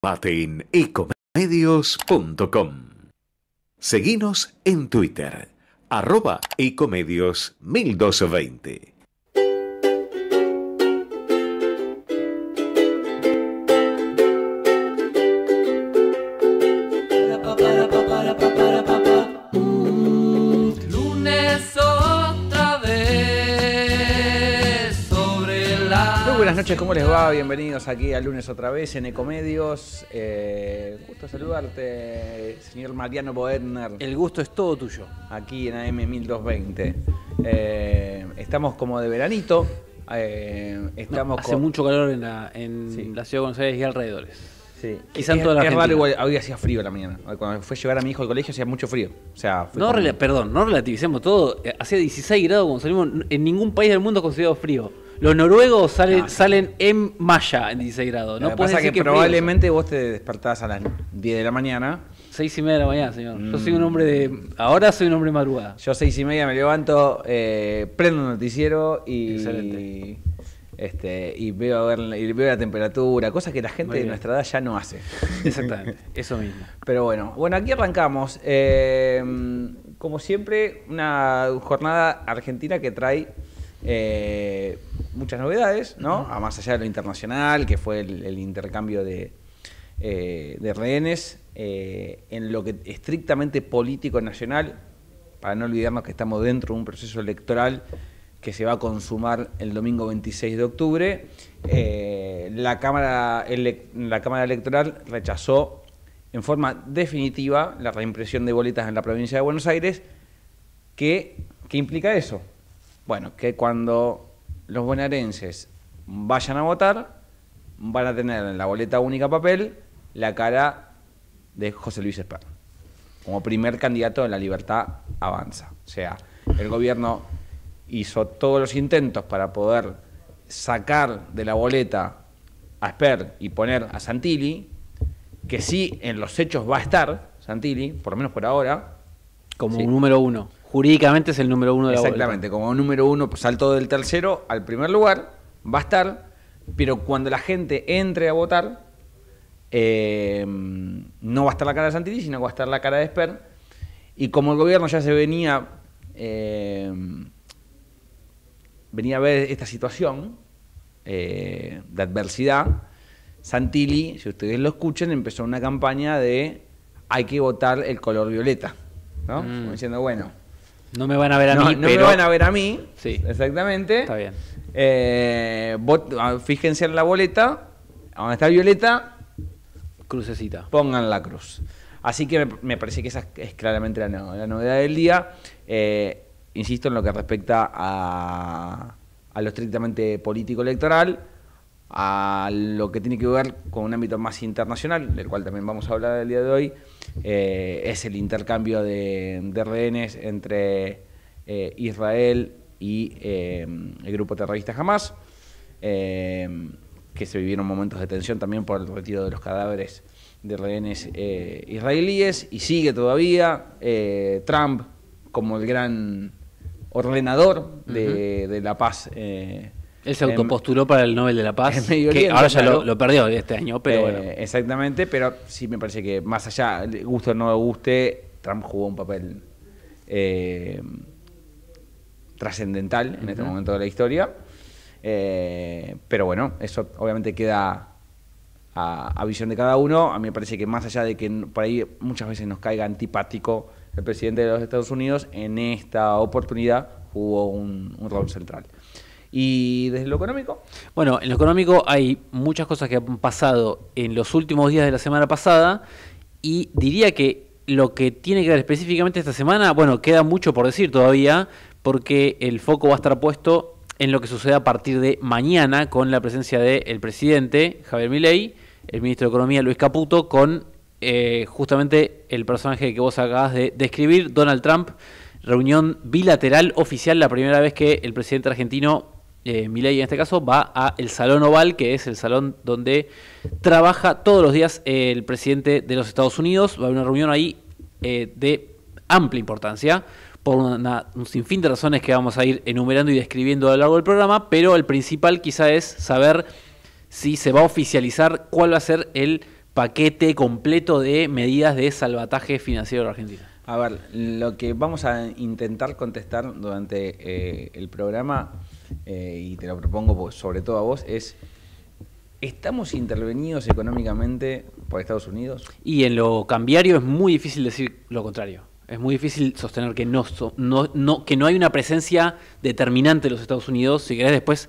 Informate en ecomedios.com. Seguinos en Twitter, @ecomedios1220. Buenas noches, ¿cómo les va? Bienvenidos aquí al lunes otra vez en Ecomedios. Gusto saludarte, señor Mariano Boedner. El gusto es todo tuyo. Aquí en AM 1220. Estamos como de veranito. Hace mucho calor en la ciudad de Buenos Aires y alrededores. Sí. Quizá en toda la Argentina. Raro, igual, hoy hacía frío la mañana. Cuando fue a llevar a mi hijo al colegio hacía mucho frío. O sea, no relativicemos todo. Hacía 16 grados cuando salimos. En ningún país del mundo es considerado frío. Los noruegos salen en malla en 16 grados. No puedes decir que probablemente vos te despertás a las 10 de la mañana. 6:30 de la mañana, señor. Yo soy un hombre ahora soy un hombre de madrugada. Yo 6:30 me levanto, prendo un noticiero y veo la temperatura, cosas que la gente de nuestra edad ya no hace. Exactamente, eso mismo. Pero bueno, aquí arrancamos. Como siempre, una jornada argentina que trae muchas novedades, ¿no? Más allá de lo internacional, que fue el intercambio de rehenes, en lo que estrictamente político nacional, para no olvidarnos que estamos dentro de un proceso electoral que se va a consumar el domingo 26 de octubre, la Cámara Electoral rechazó en forma definitiva la reimpresión de boletas en la provincia de Buenos Aires. ¿Qué implica eso? Bueno, que cuando los bonaerenses vayan a votar, van a tener en la boleta única papel la cara de José Luis Espert, como primer candidato de La Libertad Avanza. O sea, el gobierno hizo todos los intentos para poder sacar de la boleta a Espert y poner a Santilli, que sí en los hechos va a estar Santilli, por lo menos por ahora. Como un número uno. Jurídicamente es el número uno de la boleta. Exactamente, como número uno saltó del tercero al primer lugar, va a estar, pero cuando la gente entre a votar, no va a estar la cara de Santilli, sino que va a estar la cara de Espert. Y como el gobierno ya se venía a ver esta situación de adversidad, Santilli, si ustedes lo escuchan, empezó una campaña de hay que votar el color violeta, ¿no? Como diciendo, bueno, no me van a ver a mí, no me van a ver a mí. Sí. Exactamente. Está bien. Fíjense en la boleta, donde está violeta, crucecita. Pongan la cruz. Así que me parece que esa es claramente la novedad del día. Insisto en lo que respecta a lo estrictamente político-electoral, a lo que tiene que ver con un ámbito más internacional, del cual también vamos a hablar el día de hoy, es el intercambio de rehenes entre Israel y el grupo terrorista Hamas, que se vivieron momentos de tensión también por el retiro de los cadáveres de rehenes israelíes, y sigue todavía Trump como el gran ordenador de la paz. Él se autopostuló para el Nobel de la Paz, que Oriente, ahora ya lo perdió este año, pero bueno. Exactamente, pero sí me parece que más allá, le guste o no le guste, Trump jugó un papel trascendental en este momento de la historia. Pero bueno, eso obviamente queda a visión de cada uno. A mí me parece que más allá de que por ahí muchas veces nos caiga antipático el presidente de los Estados Unidos, en esta oportunidad jugó un rol central. ¿Y desde lo económico? Bueno, en lo económico hay muchas cosas que han pasado en los últimos días de la semana pasada, y diría que lo que tiene que ver específicamente esta semana, bueno, queda mucho por decir todavía, porque el foco va a estar puesto en lo que sucede a partir de mañana con la presencia del presidente Javier Milei, el ministro de Economía Luis Caputo, con justamente el personaje que vos acabas de describir, Donald Trump. Reunión bilateral oficial, la primera vez que el presidente argentino, Milei en este caso, va a el Salón Oval, que es el salón donde trabaja todos los días el presidente de los Estados Unidos. Va a haber una reunión ahí de amplia importancia, por un sinfín de razones que vamos a ir enumerando y describiendo a lo largo del programa, pero el principal quizá es saber si se va a oficializar cuál va a ser el paquete completo de medidas de salvataje financiero de la Argentina. A ver, lo que vamos a intentar contestar durante el programa, y te lo propongo sobre todo a vos, es: ¿estamos intervenidos económicamente por Estados Unidos? Y en lo cambiario es muy difícil decir lo contrario. Es muy difícil sostener que que no hay una presencia determinante de los Estados Unidos. Si querés, después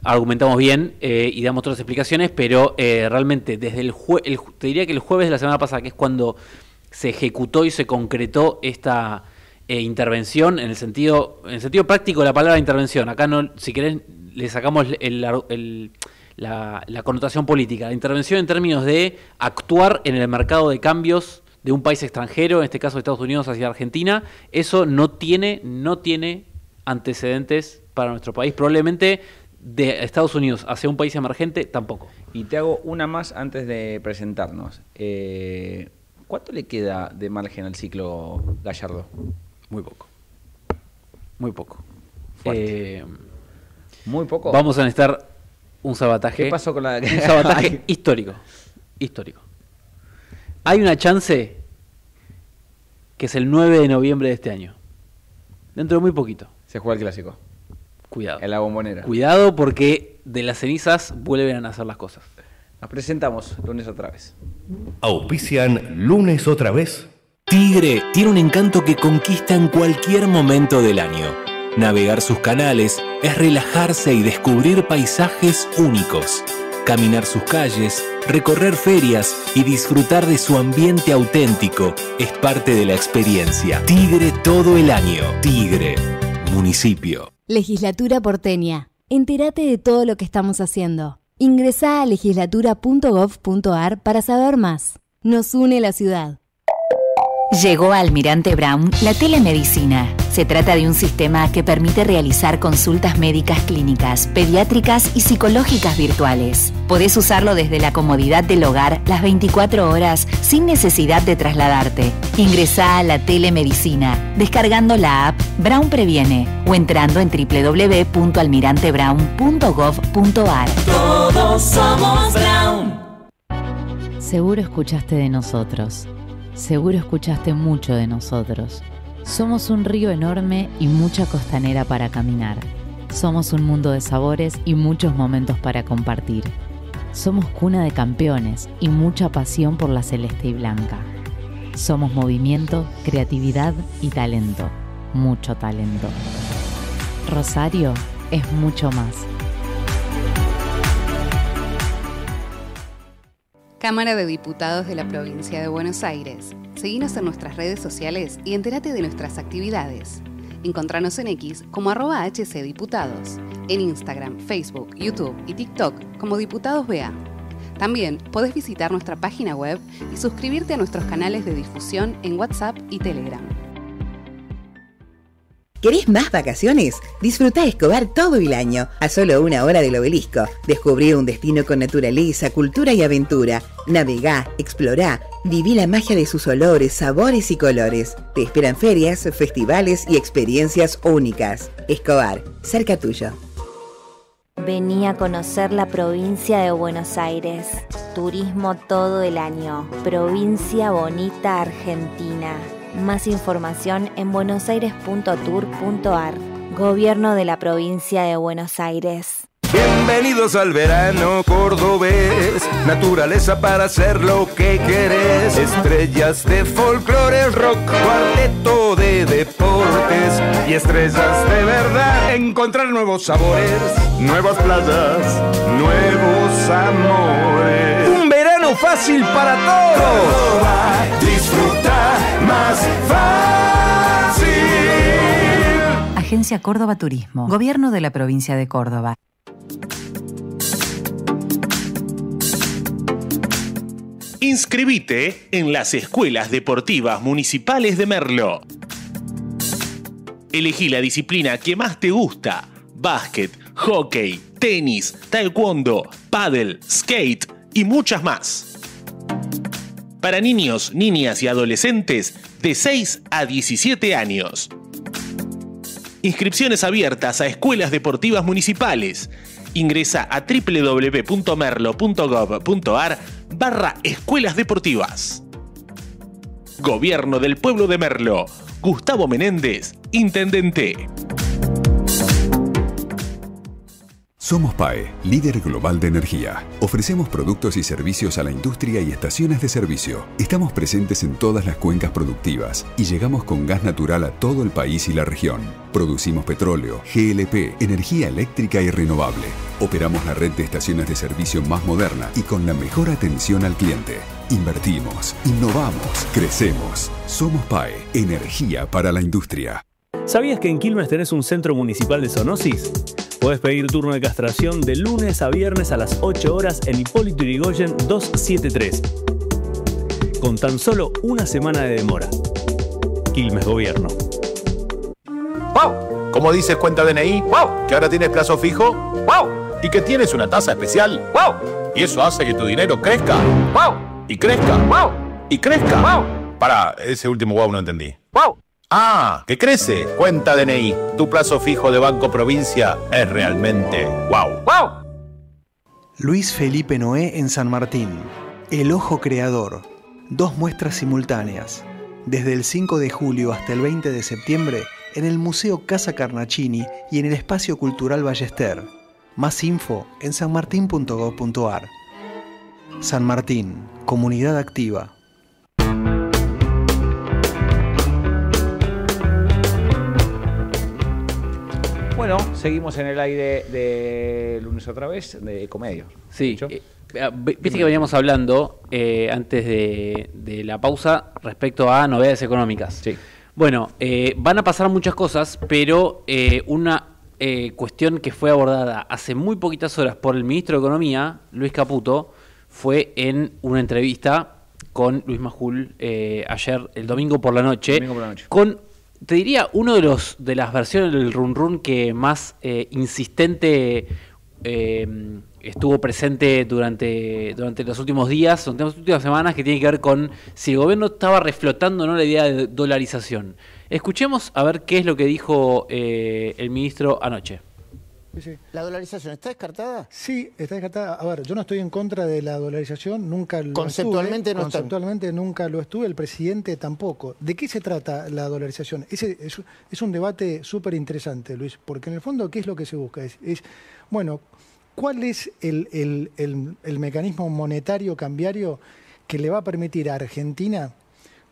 argumentamos bien y damos otras explicaciones, pero realmente desde te diría que el jueves de la semana pasada, que es cuando se ejecutó y se concretó esta intervención, en el sentido práctico de la palabra intervención. Acá, no, si querés, le sacamos la connotación política. La intervención en términos de actuar en el mercado de cambios de un país extranjero, en este caso Estados Unidos hacia Argentina, eso no tiene antecedentes para nuestro país. Probablemente de Estados Unidos hacia un país emergente tampoco. Y te hago una más antes de presentarnos. ¿Cuánto le queda de margen al ciclo Gallardo? Muy poco. Muy poco. Muy poco. Vamos a necesitar un salvataje. ¿Qué pasó con un salvataje histórico. Hay una chance que es el 9 de noviembre de este año. Dentro de muy poquito. Se juega el clásico. Cuidado. En la Bombonera. Cuidado, porque de las cenizas vuelven a nacer las cosas. Nos presentamos lunes otra vez. Auspician lunes otra vez. Tigre tiene un encanto que conquista en cualquier momento del año. Navegar sus canales es relajarse y descubrir paisajes únicos. Caminar sus calles, recorrer ferias y disfrutar de su ambiente auténtico es parte de la experiencia. Tigre todo el año. Tigre, municipio. Legislatura porteña. Entérate de todo lo que estamos haciendo. Ingresá a legislatura.gov.ar para saber más. Nos une la ciudad. Llegó a Almirante Brown la telemedicina. Se trata de un sistema que permite realizar consultas médicas clínicas, pediátricas y psicológicas virtuales. Podés usarlo desde la comodidad del hogar las 24 horas sin necesidad de trasladarte. Ingresá a la telemedicina descargando la app Brown Previene o entrando en www.almirantebrown.gov.ar. Todos somos Brown. Seguro escuchaste de nosotros. Seguro escuchaste mucho de nosotros. Somos un río enorme y mucha costanera para caminar. Somos un mundo de sabores y muchos momentos para compartir. Somos cuna de campeones y mucha pasión por la celeste y blanca. Somos movimiento, creatividad y talento. Mucho talento. Rosario es mucho más. Cámara de Diputados de la Provincia de Buenos Aires. Seguinos en nuestras redes sociales y entérate de nuestras actividades. Encontranos en X como @HCDiputados, en Instagram, Facebook, YouTube y TikTok como Diputados BA. También podés visitar nuestra página web y suscribirte a nuestros canales de difusión en WhatsApp y Telegram. ¿Querés más vacaciones? Disfrutá Escobar todo el año, a solo 1 hora del Obelisco. Descubrí un destino con naturaleza, cultura y aventura. Navegá, explorá, viví la magia de sus olores, sabores y colores. Te esperan ferias, festivales y experiencias únicas. Escobar, cerca tuyo. Vení a conocer la provincia de Buenos Aires. Turismo todo el año. Provincia bonita Argentina. Más información en buenosaires.tour.ar. Gobierno de la provincia de Buenos Aires. Bienvenidos al verano cordobés, naturaleza para hacer lo que querés, estrellas de folclore, rock, cuarteto de deportes y estrellas de verdad. Encontrar nuevos sabores, nuevas playas, nuevos amores. Un verano fácil para todos. Disfruta más fácil. Agencia Córdoba Turismo, Gobierno de la provincia de Córdoba. Inscribite en las escuelas deportivas municipales de Merlo. Elegí la disciplina que más te gusta: básquet, hockey, tenis, taekwondo, pádel, skate y muchas más. Para niños, niñas y adolescentes de 6 a 17 años. Inscripciones abiertas a escuelas deportivas municipales. Ingresa a www.merlo.gov.ar /escuelas deportivas. Gobierno del Pueblo de Merlo. Gustavo Menéndez, Intendente. Somos PAE, líder global de energía. Ofrecemos productos y servicios a la industria y estaciones de servicio. Estamos presentes en todas las cuencas productivas y llegamos con gas natural a todo el país y la región. Producimos petróleo, GLP, energía eléctrica y renovable. Operamos la red de estaciones de servicio más moderna y con la mejor atención al cliente. Invertimos, innovamos, crecemos. Somos PAE, energía para la industria. ¿Sabías que en Quilmes tenés un centro municipal de zoonosis? Podés pedir turno de castración de lunes a viernes a las 8 horas en Hipólito Yrigoyen 273. Con tan solo una semana de demora. Quilmes Gobierno. ¡Wow! ¿Cómo dices cuenta DNI? ¡Wow! ¿Que ahora tienes plazo fijo? ¡Wow! ¿Y que tienes una tasa especial? ¡Wow! Y eso hace que tu dinero crezca. ¡Wow! Y crezca. ¡Wow! Y crezca. ¡Wow! Pará, ese último wow no entendí. ¡Wow! ¡Ah! ¡Que crece! Cuenta DNI. Tu plazo fijo de Banco Provincia es realmente wow. ¡Wow! Luis Felipe Noé en San Martín. El Ojo Creador. 2 muestras simultáneas. Desde el 5 de julio hasta el 20 de septiembre en el Museo Casa Carnacini y en el Espacio Cultural Ballester. Más info en sanmartin.gov.ar. San Martín. Comunidad activa. Bueno, seguimos en el aire de lunes otra vez, de Ecomedio. Sí, viste que veníamos hablando antes de la pausa respecto a novedades económicas. Sí. Bueno, van a pasar muchas cosas, pero una cuestión que fue abordada hace muy poquitas horas por el ministro de Economía, Luis Caputo, fue en una entrevista con Luis Majul ayer, el domingo por la noche, con... Te diría, uno de las versiones del run run que más insistente estuvo presente durante los últimos días, durante las últimas semanas, que tiene que ver con si el gobierno estaba reflotando o no la idea de dolarización. Escuchemos a ver qué es lo que dijo el ministro anoche. Sí. ¿La dolarización está descartada? Sí, está descartada. A ver, yo no estoy en contra de la dolarización, nunca lo Conceptualmente estuve. No Conceptualmente nunca lo estuve, el presidente tampoco. ¿De qué se trata la dolarización? Es un debate súper interesante, Luis, porque en el fondo, ¿qué es lo que se busca? Bueno, ¿cuál es el mecanismo monetario cambiario que le va a permitir a Argentina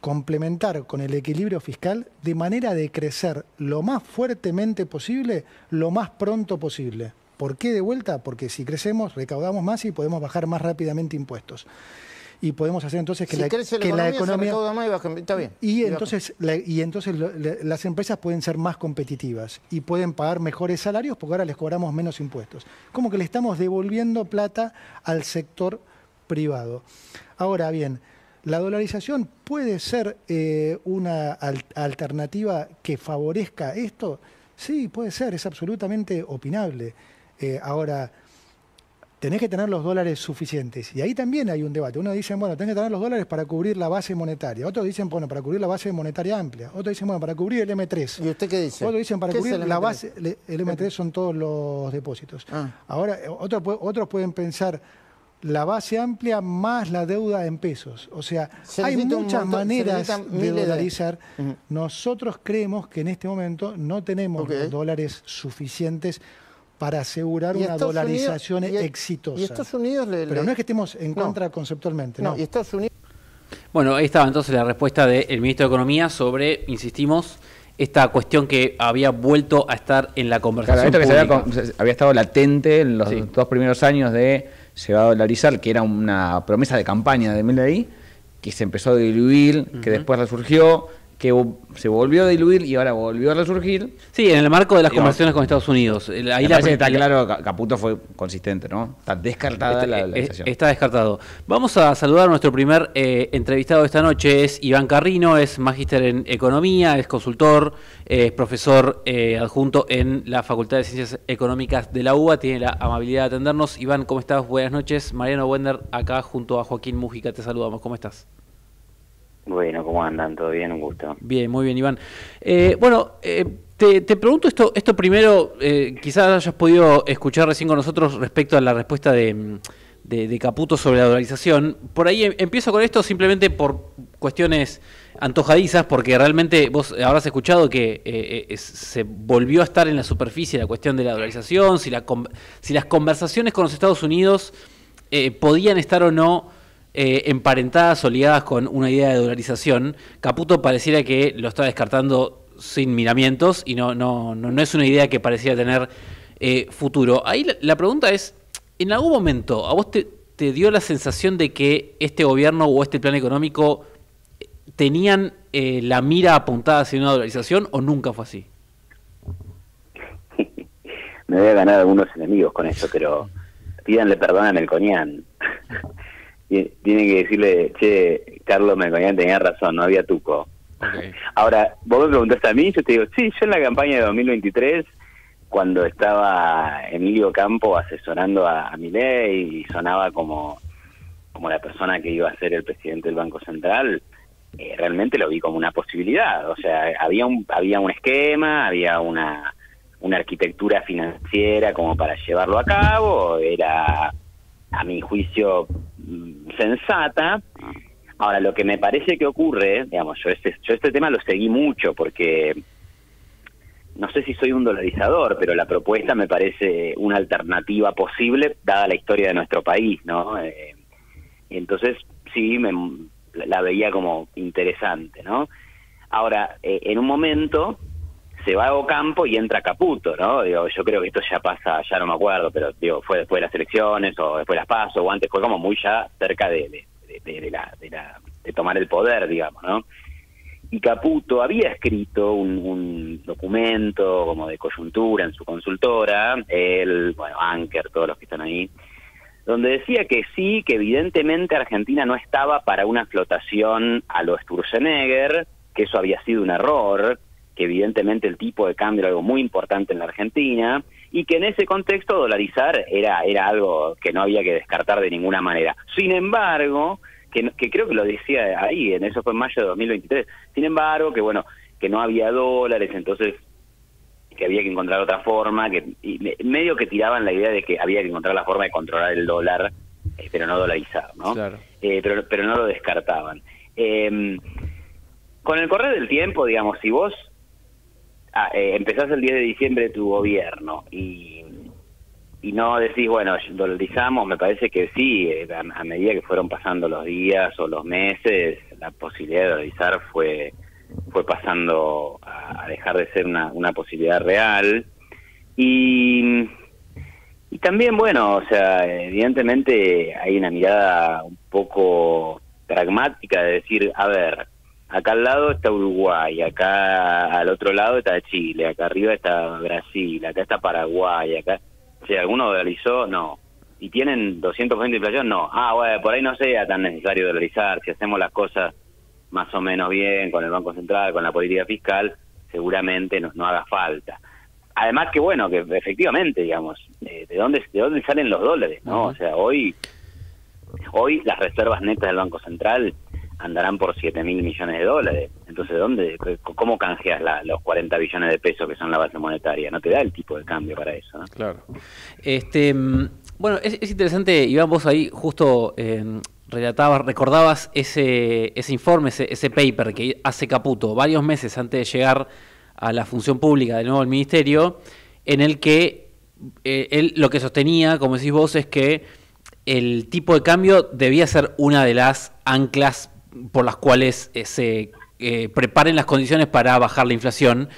complementar con el equilibrio fiscal de manera de crecer lo más fuertemente posible, lo más pronto posible? ¿Por qué de vuelta? Porque si crecemos, recaudamos más y podemos bajar más rápidamente impuestos. Y podemos hacer entonces que la economía recauda más y baja, está bien. Y entonces las empresas pueden ser más competitivas y pueden pagar mejores salarios porque ahora les cobramos menos impuestos. Como que le estamos devolviendo plata al sector privado. Ahora bien, ¿la dolarización puede ser una alternativa que favorezca esto? Sí, puede ser, es absolutamente opinable. Ahora, tenés que tener los dólares suficientes. Y ahí también hay un debate. Uno dice, bueno, tenés que tener los dólares para cubrir la base monetaria. Otros dicen, bueno, para cubrir la base monetaria amplia. Otros dicen, bueno, para cubrir el M3. ¿Y usted qué dice? Otros dicen, para cubrir la base... El M3 son todos los depósitos. Ahora, otros pueden pensar... la base amplia más la deuda en pesos. O sea, hay muchas maneras de dolarizar. Nosotros creemos que en este momento no tenemos los dólares suficientes para asegurar una dolarización exitosa. ¿Y Estados Unidos Pero no es que estemos en contra conceptualmente, no. ¿Y Estados Unidos? Bueno, ahí estaba entonces la respuesta del ministro de Economía sobre, insistimos, esta cuestión que había vuelto a estar en la conversación pública. Que había estado latente en los 2 primeros años de se va a dolarizar, que era una promesa de campaña de Milei, que se empezó a diluir, que después resurgió, que se volvió a diluir y ahora volvió a resurgir. Sí, en el marco de las conversaciones con Estados Unidos. Ahí está claro, Caputo fue consistente, ¿no? Está descartada la dolarización. Está descartado. Vamos a saludar a nuestro primer entrevistado de esta noche. Es Iván Carrino, es magíster en Economía, es consultor, es profesor adjunto en la Facultad de Ciencias Económicas de la UBA. Tiene la amabilidad de atendernos. Iván, ¿cómo estás? Buenas noches. Mariano Wender, acá junto a Joaquín Mújica, te saludamos. ¿Cómo estás? Bueno, ¿cómo andan? ¿Todo bien? Un gusto. Bien, muy bien, Iván. Te pregunto esto primero, quizás hayas podido escuchar recién con nosotros respecto a la respuesta del de Caputo sobre la dolarización. Por ahí empiezo con esto simplemente por cuestiones antojadizas, porque realmente vos habrás escuchado que se volvió a estar en la superficie la cuestión de la dolarización, si las conversaciones con los Estados Unidos podían estar o no emparentadas o ligadas con una idea de dolarización. Caputo pareciera que lo está descartando sin miramientos y no es una idea que pareciera tener futuro. Ahí la pregunta es, ¿en algún momento a vos te dio la sensación de que este gobierno o este plan económico tenían la mira apuntada hacia una dolarización o nunca fue así? Me voy a ganar algunos enemigos con esto, pero pídanle perdón a Melconian. Tienen que decirle, che, Carlos Melconian tenía razón, no había tuco. Okay. Ahora, vos me preguntaste a mí, yo te digo, sí, yo en la campaña de 2023, cuando estaba Emilio Campo asesorando a Milei y sonaba como la persona que iba a ser el presidente del Banco Central, realmente lo vi como una posibilidad. O sea, había un esquema, había una arquitectura financiera como para llevarlo a cabo, era, a mi juicio, sensata. Ahora, lo que me parece que ocurre, digamos, yo este tema lo seguí mucho porque no sé si soy un dolarizador, pero la propuesta me parece una alternativa posible dada la historia de nuestro país, ¿no? Entonces, sí, la veía como interesante, ¿no? Ahora, en un momento se va a Ocampo y entra Caputo, ¿no? Digo, yo creo que esto ya pasa, ya no me acuerdo, pero digo, fue después de las elecciones o después de las PASO o antes, fue como muy ya cerca de tomar el poder, digamos, ¿no? Y Caputo había escrito un documento como de coyuntura en su consultora, él, bueno, Anker, todos los que están ahí, donde decía que sí, que evidentemente Argentina no estaba para una flotación a lo Sturzenegger, que eso había sido un error, que evidentemente el tipo de cambio era algo muy importante en la Argentina, y que en ese contexto dolarizar era algo que no había que descartar de ninguna manera. Sin embargo, que creo que lo decía ahí, en eso fue en mayo de 2023, sin embargo, que bueno, que no había dólares, entonces que había que encontrar otra forma, y medio que tiraban la idea de que había que encontrar la forma de controlar el dólar, pero no dolarizar, ¿no? Claro. Pero no lo descartaban. Con el correr del tiempo, digamos, si vos empezás el 10 de diciembre tu gobierno y no decís, bueno, dolarizamos, me parece que sí, a medida que fueron pasando los días o los meses, la posibilidad de dolarizar fue pasando a dejar de ser una posibilidad real. Y también, bueno, o sea, evidentemente hay una mirada un poco pragmática de decir, a ver, acá al lado está Uruguay, acá al otro lado está Chile, acá arriba está Brasil, acá está Paraguay, acá... Si alguno dolarizó, no. ¿Y tienen 200% de inflación? No. Bueno, por ahí no sea tan necesario dolarizar. Si hacemos las cosas más o menos bien con el Banco Central, con la política fiscal, seguramente no haga falta. Además que, bueno, que efectivamente, digamos, ¿de dónde salen los dólares, no? O sea, hoy las reservas netas del Banco Central andarán por 7.000 millones de dólares. Entonces, ¿cómo canjeas los 40 billones de pesos que son la base monetaria? No te da el tipo de cambio para eso, ¿no? Claro. Bueno, es interesante, Iván, vos ahí justo recordabas ese informe, ese paper que hace Caputo varios meses antes de llegar a la función pública de nuevo al ministerio, en el que él lo que sostenía, como decís vos, es que el tipo de cambio debía ser una de las anclas por las cuales se preparen las condiciones para bajar la inflación.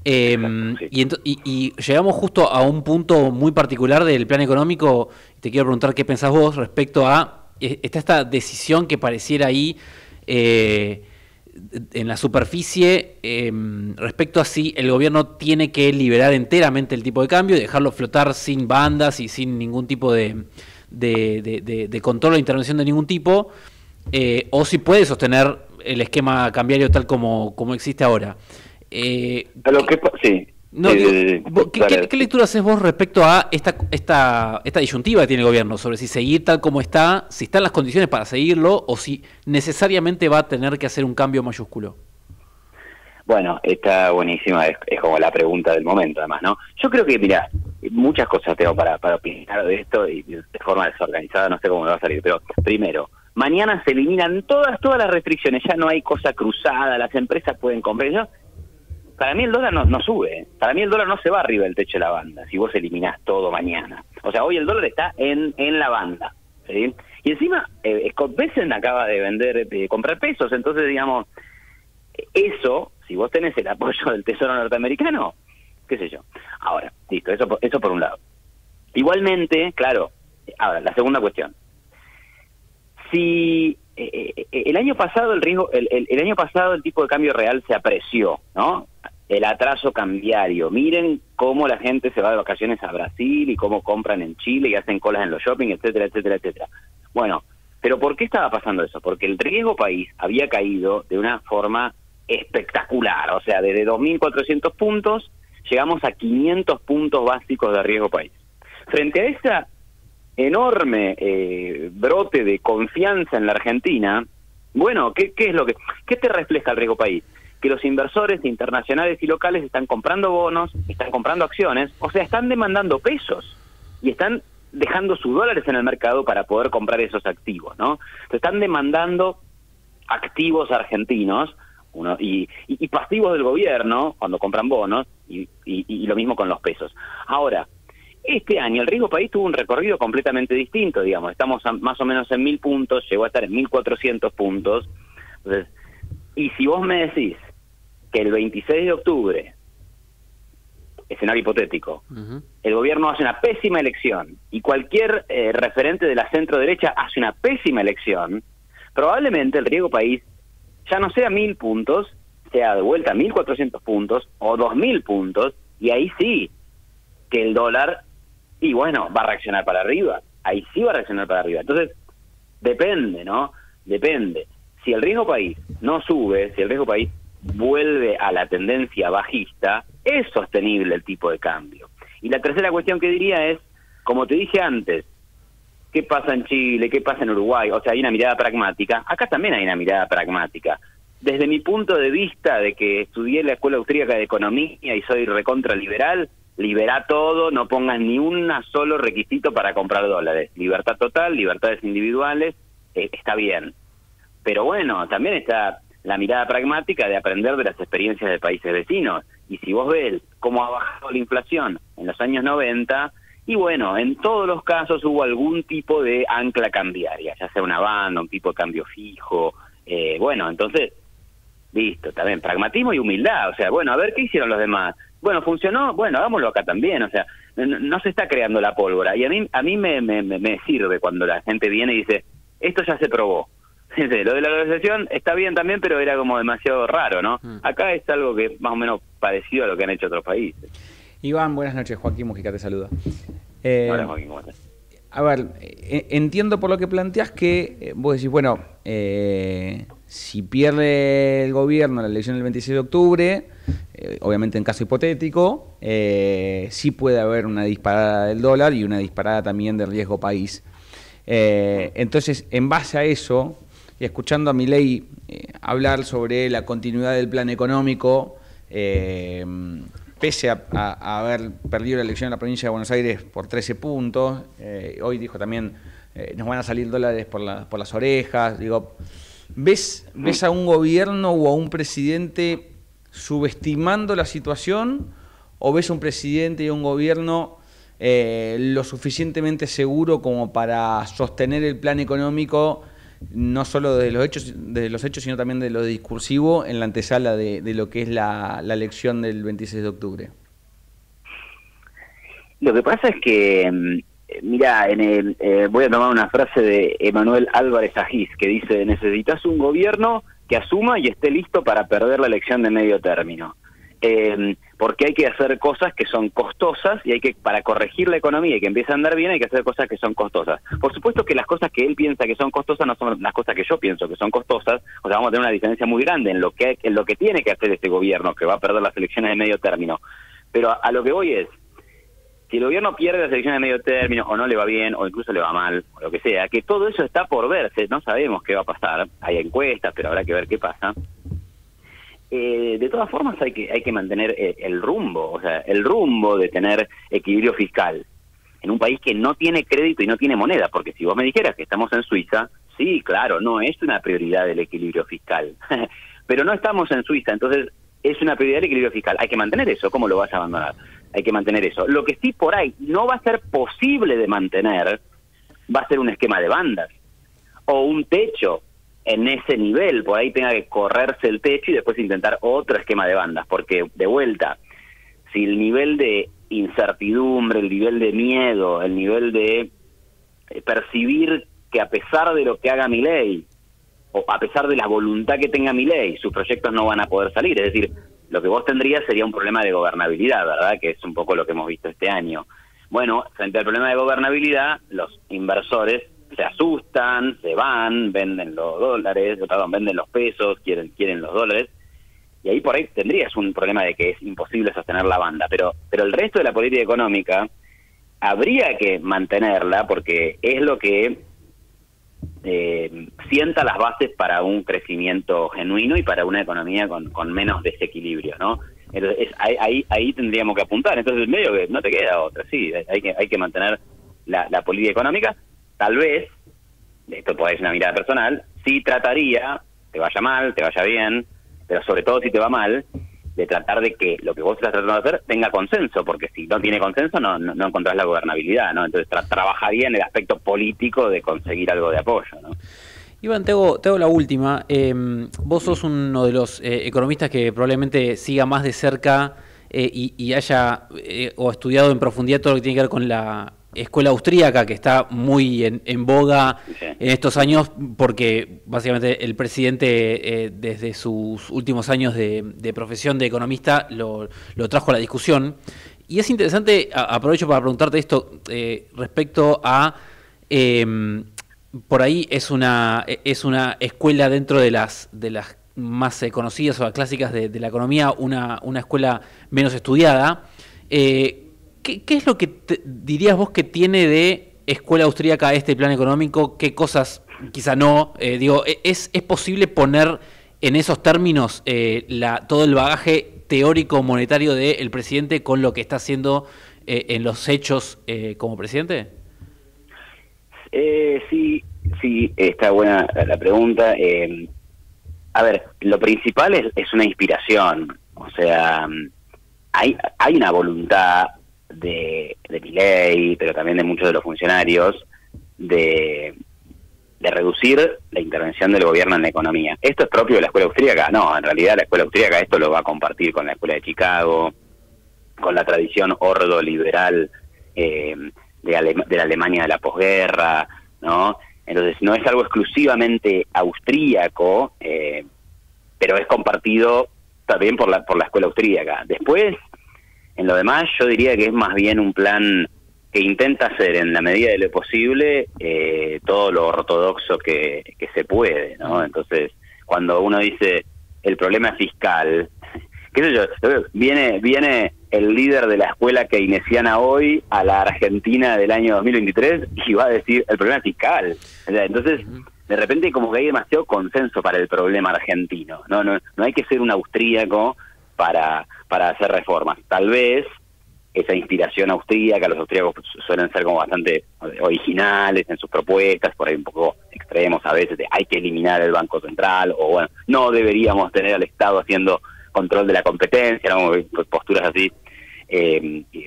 Y llegamos justo a un punto muy particular del plan económico. Te quiero preguntar qué pensás vos respecto a esta decisión que pareciera ahí en la superficie respecto a si el gobierno tiene que liberar enteramente el tipo de cambio y dejarlo flotar sin bandas y sin ningún tipo de control o intervención de ningún tipo, o si puede sostener el esquema cambiario tal como existe ahora. Sí. ¿Qué lectura haces vos respecto a esta disyuntiva que tiene el gobierno sobre si seguir tal como está, si están las condiciones para seguirlo o si necesariamente va a tener que hacer un cambio mayúsculo? Bueno, está buenísima, es como la pregunta del momento además, ¿no? Yo creo que, mirá, muchas cosas tengo para opinar de esto y de forma desorganizada, no sé cómo me va a salir, pero primero, mañana se eliminan todas las restricciones, ya no hay cosa cruzada, las empresas pueden comprar. Para mí el dólar no sube, para mí el dólar no se va arriba del techo de la banda si vos eliminás todo mañana. O sea, hoy el dólar está en la banda, ¿sí? Y encima Scott Bessent acaba de comprar pesos, entonces digamos, eso, si vos tenés el apoyo del Tesoro norteamericano, qué sé yo. Ahora, listo, eso por un lado. Igualmente, claro, ahora, la segunda cuestión. Si el año pasado el año pasado el tipo de cambio real se apreció, ¿no? El atraso cambiario. Miren cómo la gente se va de vacaciones a Brasil y cómo compran en Chile y hacen colas en los shopping, etcétera, etcétera, etcétera. Bueno, pero ¿por qué estaba pasando eso? Porque el riesgo país había caído de una forma espectacular. O sea, desde 2.400 puntos llegamos a 500 puntos básicos de riesgo país. Frente a esa enorme brote de confianza en la Argentina, bueno, ¿qué te refleja el riesgo país? Que los inversores internacionales y locales están comprando bonos, están comprando acciones, o sea, están demandando pesos y están dejando sus dólares en el mercado para poder comprar esos activos, ¿no? Entonces, están demandando activos argentinos y pasivos del gobierno cuando compran bonos y lo mismo con los pesos. Ahora, este año el riesgo país tuvo un recorrido completamente distinto, digamos, estamos más o menos en 1.000 puntos, llegó a estar en 1.400 puntos. Entonces, y si vos me decís que el 26 de octubre, escenario hipotético, el gobierno hace una pésima elección y cualquier referente de la centro derecha hace una pésima elección, probablemente el riesgo país ya no sea 1.000 puntos, sea de vuelta 1.400 puntos o 2.000 puntos, y ahí sí que el dólar, y bueno, va a reaccionar para arriba, ahí sí va a reaccionar para arriba. Entonces, depende, ¿no? Depende. Si el riesgo país no sube, si el riesgo país vuelve a la tendencia bajista, es sostenible el tipo de cambio. Y la tercera cuestión que diría es, como te dije antes, ¿qué pasa en Chile? ¿Qué pasa en Uruguay? O sea, hay una mirada pragmática. Acá también hay una mirada pragmática. Desde mi punto de vista, de que estudié en la Escuela Austríaca de Economía y soy recontra liberal, liberá todo, no pongas ni un solo requisito para comprar dólares. Libertad total, libertades individuales, está bien. Pero bueno, también está la mirada pragmática de aprender de las experiencias de países vecinos. Y si vos ves cómo ha bajado la inflación en los años 90, y bueno, en todos los casos hubo algún tipo de ancla cambiaria, ya sea una banda, un tipo de cambio fijo. Bueno, entonces, listo, también pragmatismo y humildad. O sea, bueno, a ver qué hicieron los demás. Bueno, funcionó, bueno, hagámoslo acá también. O sea, no se está creando la pólvora. Y a mí me sirve cuando la gente viene y dice, esto ya se probó. Lo de la dolarización está bien también, pero era como demasiado raro, ¿no? Acá es algo que más o menos parecido a lo que han hecho otros países. Iván, buenas noches. Joaquín Mujica te saluda. Hola, Joaquín, ¿cómo estás? A ver, entiendo por lo que planteas que vos decís, bueno, si pierde el gobierno la elección del 26 de octubre, obviamente en caso hipotético, sí puede haber una disparada del dólar y una disparada también del riesgo país. Entonces, en base a eso, y escuchando a Milei hablar sobre la continuidad del plan económico, pese a haber perdido la elección en la provincia de Buenos Aires por 13 puntos, hoy dijo también, nos van a salir dólares por las orejas. Digo, ¿ves a un gobierno o a un presidente subestimando la situación, o ves a un presidente y a un gobierno lo suficientemente seguro como para sostener el plan económico, no solo de los hechos, sino también de lo discursivo, en la antesala de lo que es la elección del 26 de octubre? Lo que pasa es que, mira, voy a tomar una frase de Emanuel Álvarez Agis, que dice, necesitas un gobierno que asuma y esté listo para perder la elección de medio término. Porque hay que hacer cosas que son costosas y para corregir la economía y que empiece a andar bien hay que hacer cosas que son costosas. Por supuesto que las cosas que él piensa que son costosas no son las cosas que yo pienso que son costosas, o sea, vamos a tener una diferencia muy grande en lo que tiene que hacer este gobierno, que va a perder las elecciones de medio término. Pero a lo que voy es, si el gobierno pierde las elecciones de medio término, o no le va bien, o incluso le va mal, o lo que sea, que todo eso está por verse, no sabemos qué va a pasar, hay encuestas, pero habrá que ver qué pasa. de todas formas hay que mantener el rumbo, o sea, el rumbo de tener equilibrio fiscal en un país que no tiene crédito y no tiene moneda, porque si vos me dijeras que estamos en Suiza, sí, claro, no es una prioridad el equilibrio fiscal, pero no estamos en Suiza, entonces es una prioridad el equilibrio fiscal, hay que mantener eso, ¿cómo lo vas a abandonar? Hay que mantener eso. Lo que sí por ahí no va a ser posible de mantener va a ser un esquema de bandas o un techo en ese nivel, por ahí tenga que correrse el techo y después intentar otro esquema de bandas, porque de vuelta, si el nivel de incertidumbre, el nivel de miedo, el nivel de percibir que a pesar de lo que haga Milei, o a pesar de la voluntad que tenga Milei, sus proyectos no van a poder salir, es decir, lo que vos tendrías sería un problema de gobernabilidad, ¿verdad? Que es un poco lo que hemos visto este año. Bueno, frente al problema de gobernabilidad, los inversores se asustan, se van, venden los dólares, venden los pesos, quieren los dólares, y ahí por ahí tendrías un problema de que es imposible sostener la banda, pero el resto de la política económica habría que mantenerla porque es lo que sienta las bases para un crecimiento genuino y para una economía con menos desequilibrio, ¿no? Entonces ahí tendríamos que apuntar, entonces medio que no te queda otra, sí, hay que mantener la política económica. Tal vez, esto puede ser una mirada personal, sí trataría, te vaya mal, te vaya bien, pero sobre todo si te va mal, de tratar de que lo que vos estás tratando de hacer tenga consenso, porque si no tiene consenso no encontrás la gobernabilidad, ¿no? Entonces trabajaría en el aspecto político de conseguir algo de apoyo, ¿no? Iván, te hago la última. Vos sos uno de los economistas que probablemente siga más de cerca y haya o estudiado en profundidad todo lo que tiene que ver con la escuela austríaca, que está muy en boga en estos años, porque básicamente el presidente desde sus últimos años de profesión de economista lo trajo a la discusión. Y es interesante, aprovecho para preguntarte esto respecto a... por ahí es una escuela dentro de las más conocidas o clásicas de la economía, una escuela menos estudiada. ¿Qué es lo que dirías vos que tiene de escuela austríaca este plan económico? ¿Qué cosas quizá no? ¿Es posible poner en esos términos todo el bagaje teórico monetario del presidente con lo que está haciendo en los hechos como presidente? Sí, está buena la pregunta. A ver, lo principal es una inspiración, o sea, hay una voluntad de Milei, pero también de muchos de los funcionarios, de reducir la intervención del gobierno en la economía. ¿Esto es propio de la escuela austríaca? No, en realidad la escuela austríaca esto lo va a compartir con la escuela de Chicago, con la tradición ordo-liberal de la Alemania de la posguerra, ¿no? Entonces no es algo exclusivamente austríaco, pero es compartido también por la escuela austríaca. Después, en lo demás, yo diría que es más bien un plan que intenta hacer en la medida de lo posible todo lo ortodoxo que se puede, ¿no? Entonces, cuando uno dice el problema fiscal, qué sé yo, viene el líder de la escuela keynesiana hoy a la Argentina del año 2023 y va a decir el problema fiscal. O sea, entonces, de repente como que hay demasiado consenso para el problema argentino. No hay que ser un austríaco para hacer reformas. Tal vez esa inspiración austríaca, los austríacos suelen ser como bastante originales en sus propuestas, por ahí un poco extremos a veces, de hay que eliminar el Banco Central, o bueno, no deberíamos tener al Estado haciendo control de la competencia, ¿no? Posturas así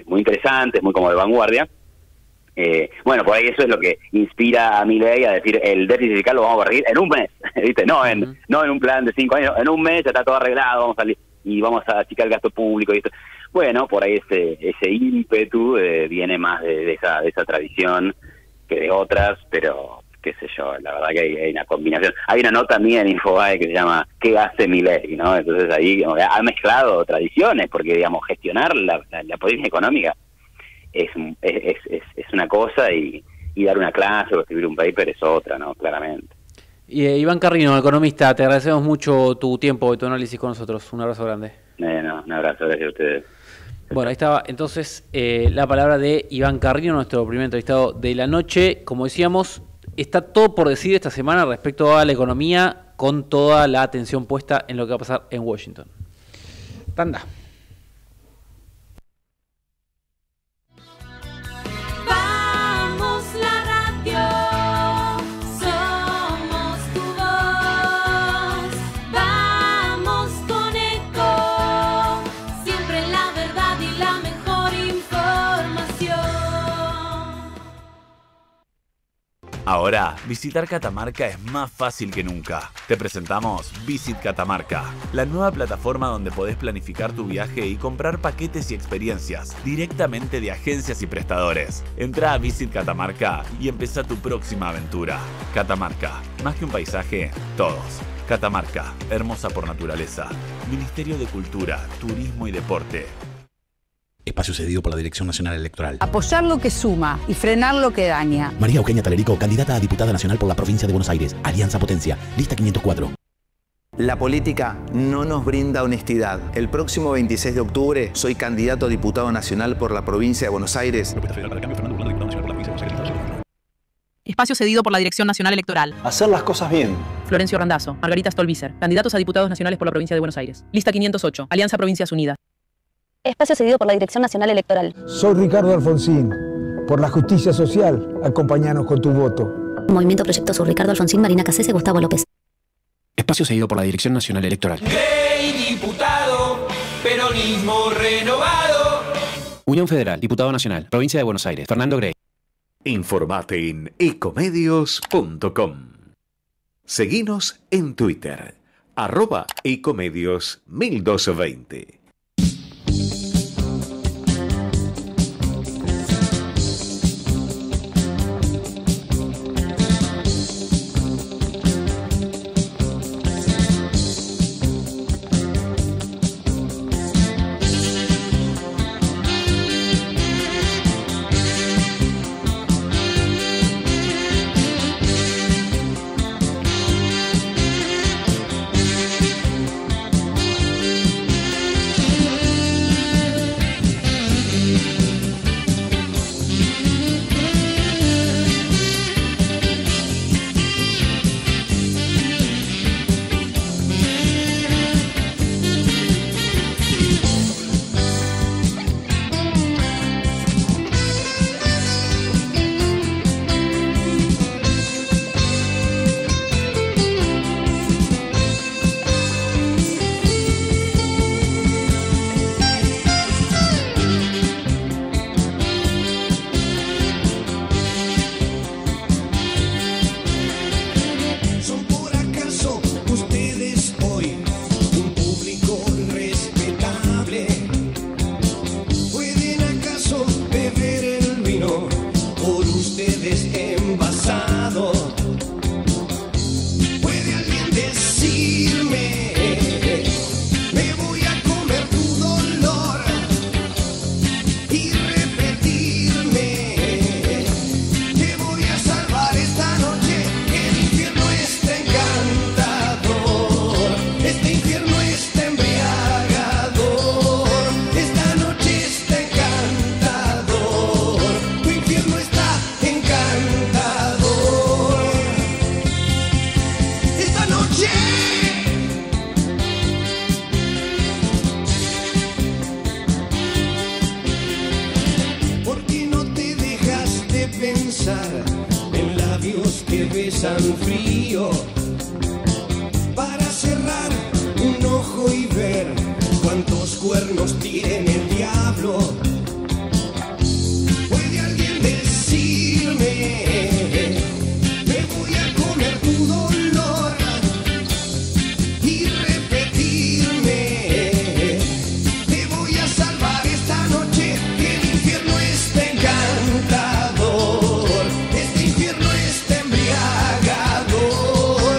muy interesantes, muy como de vanguardia. Bueno, por ahí eso es lo que inspira a Milei a decir el déficit fiscal lo vamos a corregir en un mes, ¿viste? No en un plan de 5 años, en un mes ya está todo arreglado, vamos a salir y vamos a achicar el gasto público y esto. Bueno, por ahí ese ímpetu viene más de esa tradición que de otras, pero qué sé yo, la verdad que hay una combinación. Hay una nota mía en Infobae que se llama ¿qué hace Milei?, ¿no? Entonces ahí ha mezclado tradiciones, porque digamos gestionar la política económica es una cosa y dar una clase o escribir un paper es otra, ¿no? Claramente. Iván Carrino, economista, te agradecemos mucho tu tiempo y tu análisis con nosotros. Un abrazo grande. Un abrazo, gracias a ustedes. Bueno, ahí estaba entonces la palabra de Iván Carrino, nuestro primer entrevistado de la noche. Como decíamos, está todo por decidir esta semana respecto a la economía, con toda la atención puesta en lo que va a pasar en Washington. Tanda. Vamos la radio, somos tu voz. Vamos con Eco, siempre la verdad y la mejor información. Ahora, visitar Catamarca es más fácil que nunca. Te presentamos Visit Catamarca, la nueva plataforma donde podés planificar tu viaje y comprar paquetes y experiencias directamente de agencias y prestadores. Entrá a Visit Catamarca y empezá tu próxima aventura. Catamarca, más que un paisaje, todos. Catamarca, hermosa por naturaleza. Ministerio de Cultura, Turismo y Deporte. Espacio cedido por la Dirección Nacional Electoral. Apoyar lo que suma y frenar lo que daña. María Eugenia Talerico, candidata a diputada nacional por la provincia de Buenos Aires. Alianza Potencia, lista 504. La política no nos brinda honestidad. El próximo 26 de octubre soy candidato a diputado nacional por la provincia de Buenos Aires. Espacio cedido por la Dirección Nacional Electoral. Hacer las cosas bien. Florencio Randazzo, Margarita Stolbizer, candidatos a diputados nacionales por la provincia de Buenos Aires. Lista 508, Alianza Provincias Unidas. Espacio cedido por la Dirección Nacional Electoral. Soy Ricardo Alfonsín. Por la justicia social, acompáñanos con tu voto. Movimiento Proyecto Sur, Ricardo Alfonsín, Marina Casese, Gustavo López. Espacio cedido por la Dirección Nacional Electoral. Grey diputado, peronismo renovado. Unión Federal, diputado nacional, provincia de Buenos Aires, Fernando Grey. Informate en ecomedios.com. Seguinos en Twitter, @ecomedios1220. frío para cerrar un ojo y ver cuántos cuernos tiene el diablo. ¿Puede alguien decirme? Me voy a comer tu dolor y repetirme. Te voy a salvar esta noche, que el infierno está encantador. Este infierno está embriagador.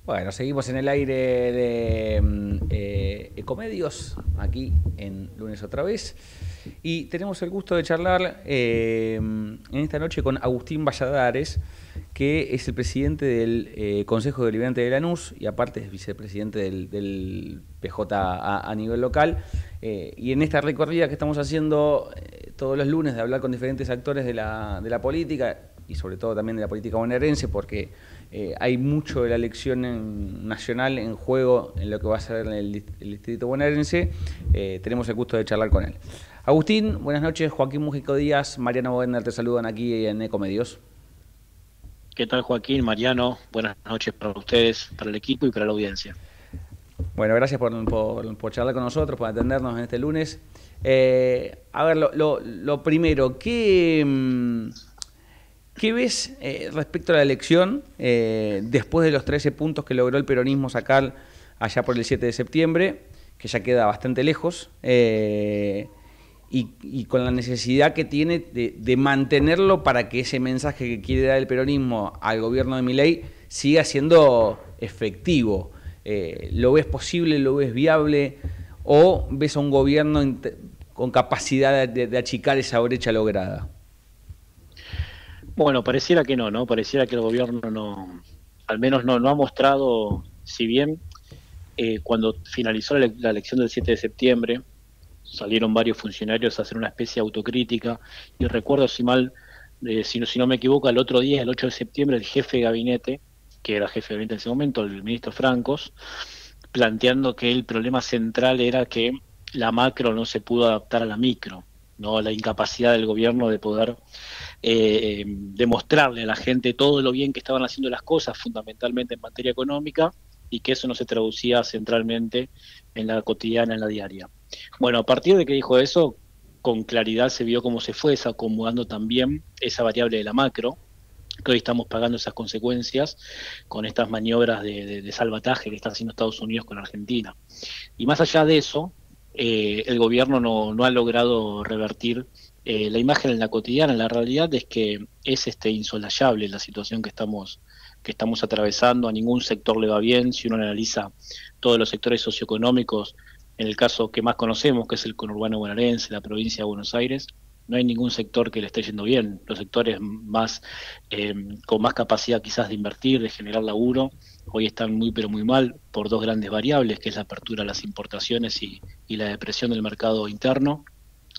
Bueno, seguimos en el aire de Ecomedios, aquí en Lunes otra vez. Y tenemos el gusto de charlar en esta noche con Agustín Valladares, que es el presidente del Consejo Deliberante de Lanús y aparte es vicepresidente del PJ a nivel local. Y en esta recorrida que estamos haciendo todos los lunes de hablar con diferentes actores de la política y sobre todo también de la política bonaerense, porque hay mucho de la elección nacional en juego en lo que va a ser el distrito bonaerense. Tenemos el gusto de charlar con él. Agustín, buenas noches. Joaquín Mújico Díaz, Mariano Wagner te saludan aquí en Ecomedios. ¿Qué tal, Joaquín, Mariano? Buenas noches para ustedes, para el equipo y para la audiencia. Bueno, gracias por charlar con nosotros, por atendernos en este lunes. A ver, lo primero, ¿qué ves respecto a la elección después de los 13 puntos que logró el peronismo sacar allá por el 7 de septiembre, que ya queda bastante lejos, y con la necesidad que tiene de mantenerlo para que ese mensaje que quiere dar el peronismo al gobierno de Milei siga siendo efectivo? ¿Lo ves posible, lo ves viable o ves a un gobierno con capacidad de achicar esa brecha lograda? Bueno, pareciera que no, pareciera que el gobierno no, al menos no ha mostrado, si bien cuando finalizó la elección del 7 de septiembre, salieron varios funcionarios a hacer una especie de autocrítica, y recuerdo, si no me equivoco, el otro día, el 8 de septiembre, el jefe de gabinete, que era jefe de gabinete en ese momento, el ministro Francos, planteando que el problema central era que la macro no se pudo adaptar a la micro, ¿no? La incapacidad del gobierno de poder demostrarle a la gente todo lo bien que estaban haciendo las cosas, fundamentalmente en materia económica, y que eso no se traducía centralmente en la cotidiana, en la diaria. Bueno, a partir de que dijo eso, con claridad se vio cómo se fue desacomodando también esa variable de la macro, que hoy estamos pagando esas consecuencias con estas maniobras de salvataje que está haciendo Estados Unidos con Argentina. Y más allá de eso, el gobierno no ha logrado revertir la imagen en la cotidiana. La realidad es que es insolayable la situación que estamos atravesando. A ningún sector le va bien. Si uno analiza todos los sectores socioeconómicos, en el caso que más conocemos, que es el conurbano bonaerense, la provincia de Buenos Aires, no hay ningún sector que le esté yendo bien. Los sectores más con más capacidad quizás de invertir, de generar laburo, hoy están muy pero muy mal por dos grandes variables, que es la apertura a las importaciones y la depresión del mercado interno.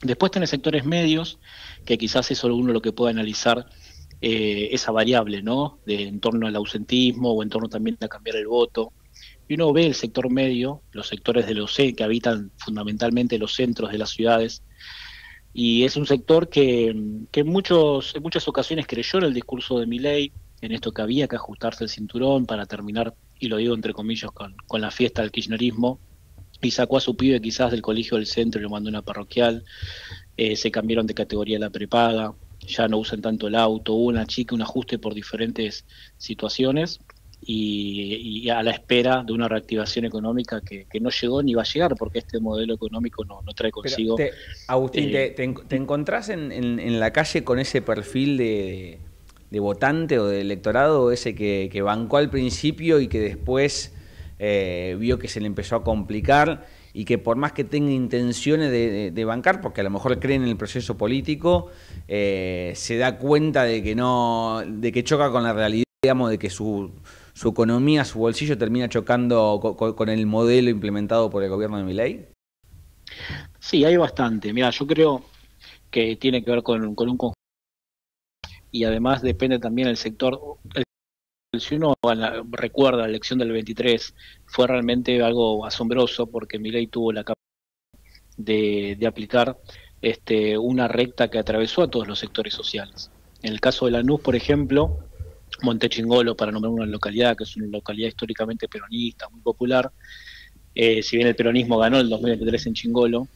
Después tenés sectores medios, que quizás es solo uno lo que puede analizar esa variable, ¿no? En torno al ausentismo o en torno también a cambiar el voto. Y uno ve el sector medio, los sectores de los que habitan fundamentalmente los centros de las ciudades, y es un sector que en muchas ocasiones creyó en el discurso de Milei, en esto que había que ajustarse el cinturón para terminar, y lo digo entre comillas, con la fiesta del kirchnerismo, y sacó a su pibe quizás del colegio del centro y lo mandó a una parroquial. Se cambiaron de categoría la prepaga, ya no usan tanto el auto, hubo un ajuste por diferentes situaciones, y a la espera de una reactivación económica que no llegó ni va a llegar, porque este modelo económico no trae consigo... Agustín, ¿te encontrás en la calle con ese perfil de votante o de electorado, ese que bancó al principio y que después vio que se le empezó a complicar y que por más que tenga intenciones de bancar, porque a lo mejor creen en el proceso político, se da cuenta de que choca con la realidad, digamos, de que su economía, su bolsillo termina chocando con el modelo implementado por el gobierno de Milei? Sí, hay bastante. Mira, yo creo que tiene que ver con un conjunto, y además depende también del sector. Si uno recuerda la elección del 23, fue realmente algo asombroso, porque Milei tuvo la capacidad de aplicar una recta que atravesó a todos los sectores sociales. En el caso de Lanús, por ejemplo, Montechingolo, para nombrar una localidad que es una localidad históricamente peronista, muy popular, si bien el peronismo ganó el 2023 en Chingolo,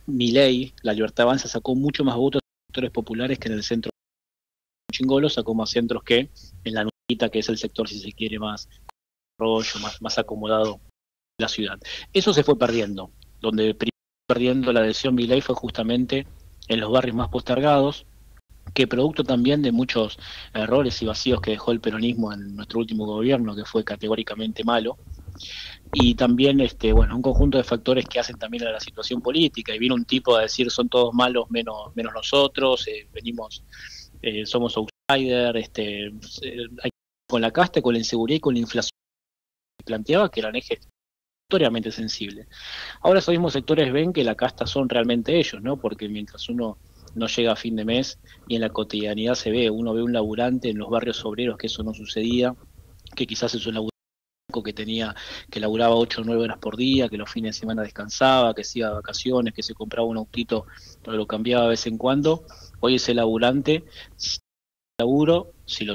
Milei, la Libertad Avanza, sacó mucho más votos en sectores populares que en el centro. Chingolo sacó más centros que en la Nutita, que es el sector, si se quiere, más rollo, más acomodado de la ciudad. Eso se fue perdiendo. Donde perdiendo la adhesión Milei fue justamente en los barrios más postergados, que producto también de muchos errores y vacíos que dejó el peronismo en nuestro último gobierno, que fue categóricamente malo, y también un conjunto de factores que hacen también a la situación política, y vino un tipo a decir son todos malos menos nosotros, somos outsiders, con la casta, con la inseguridad y con la inflación que planteaba, que eran ejes notoriamente sensibles. Ahora esos mismos sectores ven que la casta son realmente ellos, ¿no? Porque mientras uno no llega a fin de mes y en la cotidianidad uno ve un laburante en los barrios obreros, que eso no sucedía, que quizás es un laburante que laburaba 8 o 9 horas por día, que los fines de semana descansaba, que se iba de vacaciones, que se compraba un autito, pero lo cambiaba de vez en cuando. Hoy ese laburante, laburo, si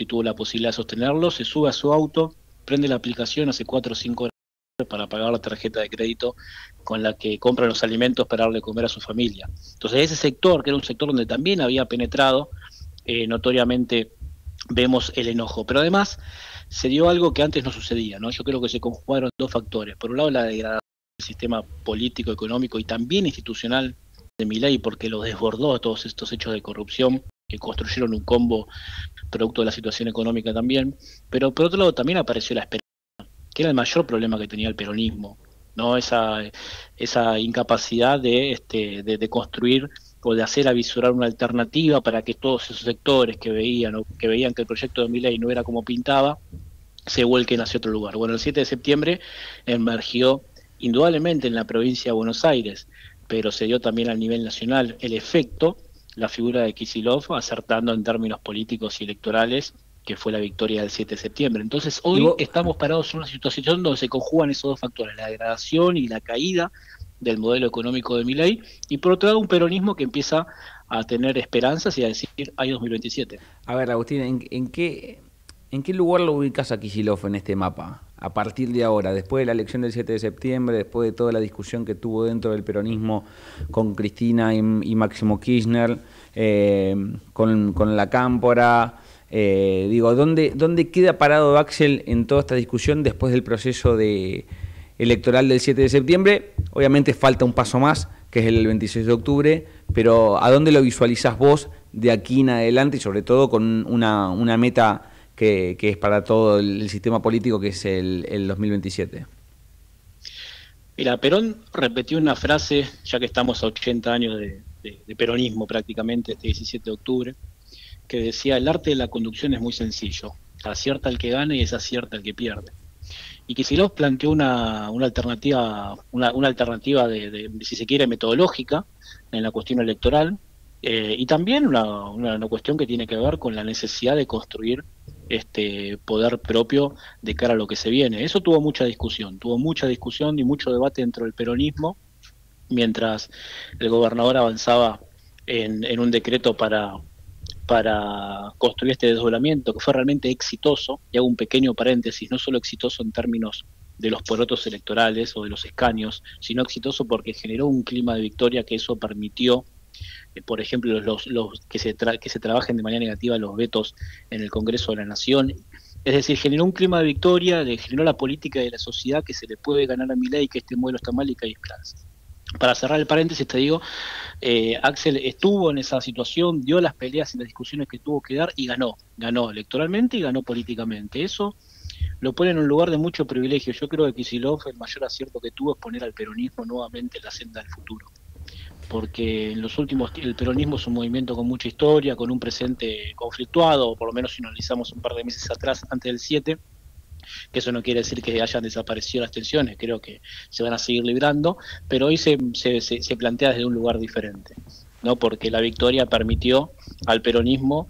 tuvo la posibilidad de sostenerlo, se sube a su auto, prende la aplicación, hace 4 o 5 horas para pagar la tarjeta de crédito con la que compra los alimentos para darle de comer a su familia. Entonces ese sector, que era un sector donde también había penetrado, notoriamente vemos el enojo. Pero además se dio algo que antes no sucedía, ¿no? Yo creo que se conjugaron dos factores. Por un lado, la degradación del sistema político, económico y también institucional de Milei, porque lo desbordó a todos estos hechos de corrupción que construyeron un combo producto de la situación económica también. Pero por otro lado también apareció la esperanza, que era el mayor problema que tenía el peronismo, ¿no? Esa incapacidad de construir o de hacer avisurar una alternativa para que todos esos sectores que veían que el proyecto de Milei no era como pintaba, se vuelquen hacia otro lugar. Bueno, el 7 de septiembre emergió indudablemente en la provincia de Buenos Aires, pero se dio también a nivel nacional el efecto, la figura de Kicillof acertando en términos políticos y electorales, que fue la victoria del 7 de septiembre. Entonces hoy estamos parados en una situación donde se conjugan esos dos factores, la degradación y la caída del modelo económico de Milei, y por otro lado un peronismo que empieza a tener esperanzas y a decir hay 2027. A ver, Agustín, ¿en qué lugar lo ubicas a Kicillof en este mapa? A partir de ahora, después de la elección del 7 de septiembre, después de toda la discusión que tuvo dentro del peronismo con Cristina y Máximo Kirchner, con la Cámpora, ¿dónde queda parado Axel en toda esta discusión después del proceso electoral del 7 de septiembre? Obviamente falta un paso más, que es el 26 de octubre, pero ¿a dónde lo visualizás vos de aquí en adelante y sobre todo con una meta que es para todo el sistema político, que es el 2027? Mira, Perón repetió una frase, ya que estamos a 80 años de peronismo prácticamente, este 17 de octubre, que decía: el arte de la conducción es muy sencillo, acierta el que gana y desacierta el que pierde. Y Kicillof planteó una alternativa, de, si se quiere, metodológica en la cuestión electoral, y también una cuestión que tiene que ver con la necesidad de construir poder propio de cara a lo que se viene. Eso tuvo mucha discusión y mucho debate dentro del peronismo, mientras el gobernador avanzaba en un decreto para construir este desdoblamiento, que fue realmente exitoso, y hago un pequeño paréntesis, no solo exitoso en términos de los porotos electorales o de los escaños, sino exitoso porque generó un clima de victoria que eso permitió, por ejemplo, que se trabajen de manera negativa los vetos en el Congreso de la Nación. Es decir, generó un clima de victoria, generó la política de la sociedad que se le puede ganar a Milei, que este modelo está mal y que hay esperanza. Para cerrar el paréntesis, te digo, Axel estuvo en esa situación, dio las peleas y las discusiones que tuvo que dar y ganó electoralmente y ganó políticamente. Eso lo pone en un lugar de mucho privilegio. Yo creo que Kicillof, el mayor acierto que tuvo es poner al peronismo nuevamente en la senda del futuro, porque en los últimos el peronismo es un movimiento con mucha historia, con un presente conflictuado, o por lo menos si analizamos un par de meses atrás, antes del 7, que eso no quiere decir que hayan desaparecido las tensiones, creo que se van a seguir librando, pero hoy se plantea desde un lugar diferente, ¿no? Porque la victoria permitió al peronismo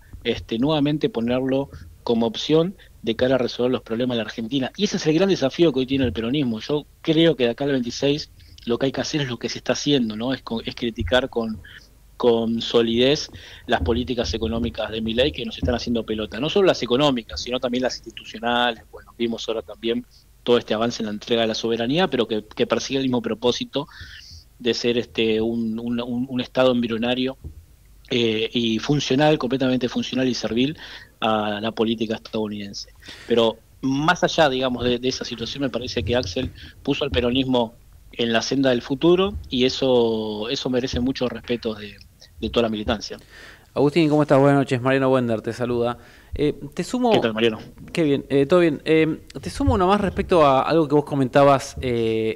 nuevamente ponerlo como opción de cara a resolver los problemas de la Argentina, y ese es el gran desafío que hoy tiene el peronismo. Yo creo que de acá al 26 lo que hay que hacer es lo que se está haciendo, ¿no? Es criticar con solidez las políticas económicas de Milei, que nos están haciendo pelota, no solo las económicas, sino también las institucionales. Bueno, vimos ahora también todo este avance en la entrega de la soberanía, pero que persigue el mismo propósito de ser un Estado embrionario y funcional, completamente funcional y servil a la política estadounidense. Pero más allá, digamos, de esa situación, me parece que Axel puso al peronismo en la senda del futuro, y eso merece mucho respeto de toda la militancia. Agustín, ¿cómo estás? Buenas noches. Mariano Wender te saluda. Te sumo... ¿Qué tal, Mariano? Qué bien, todo bien. Te sumo uno más respecto a algo que vos comentabas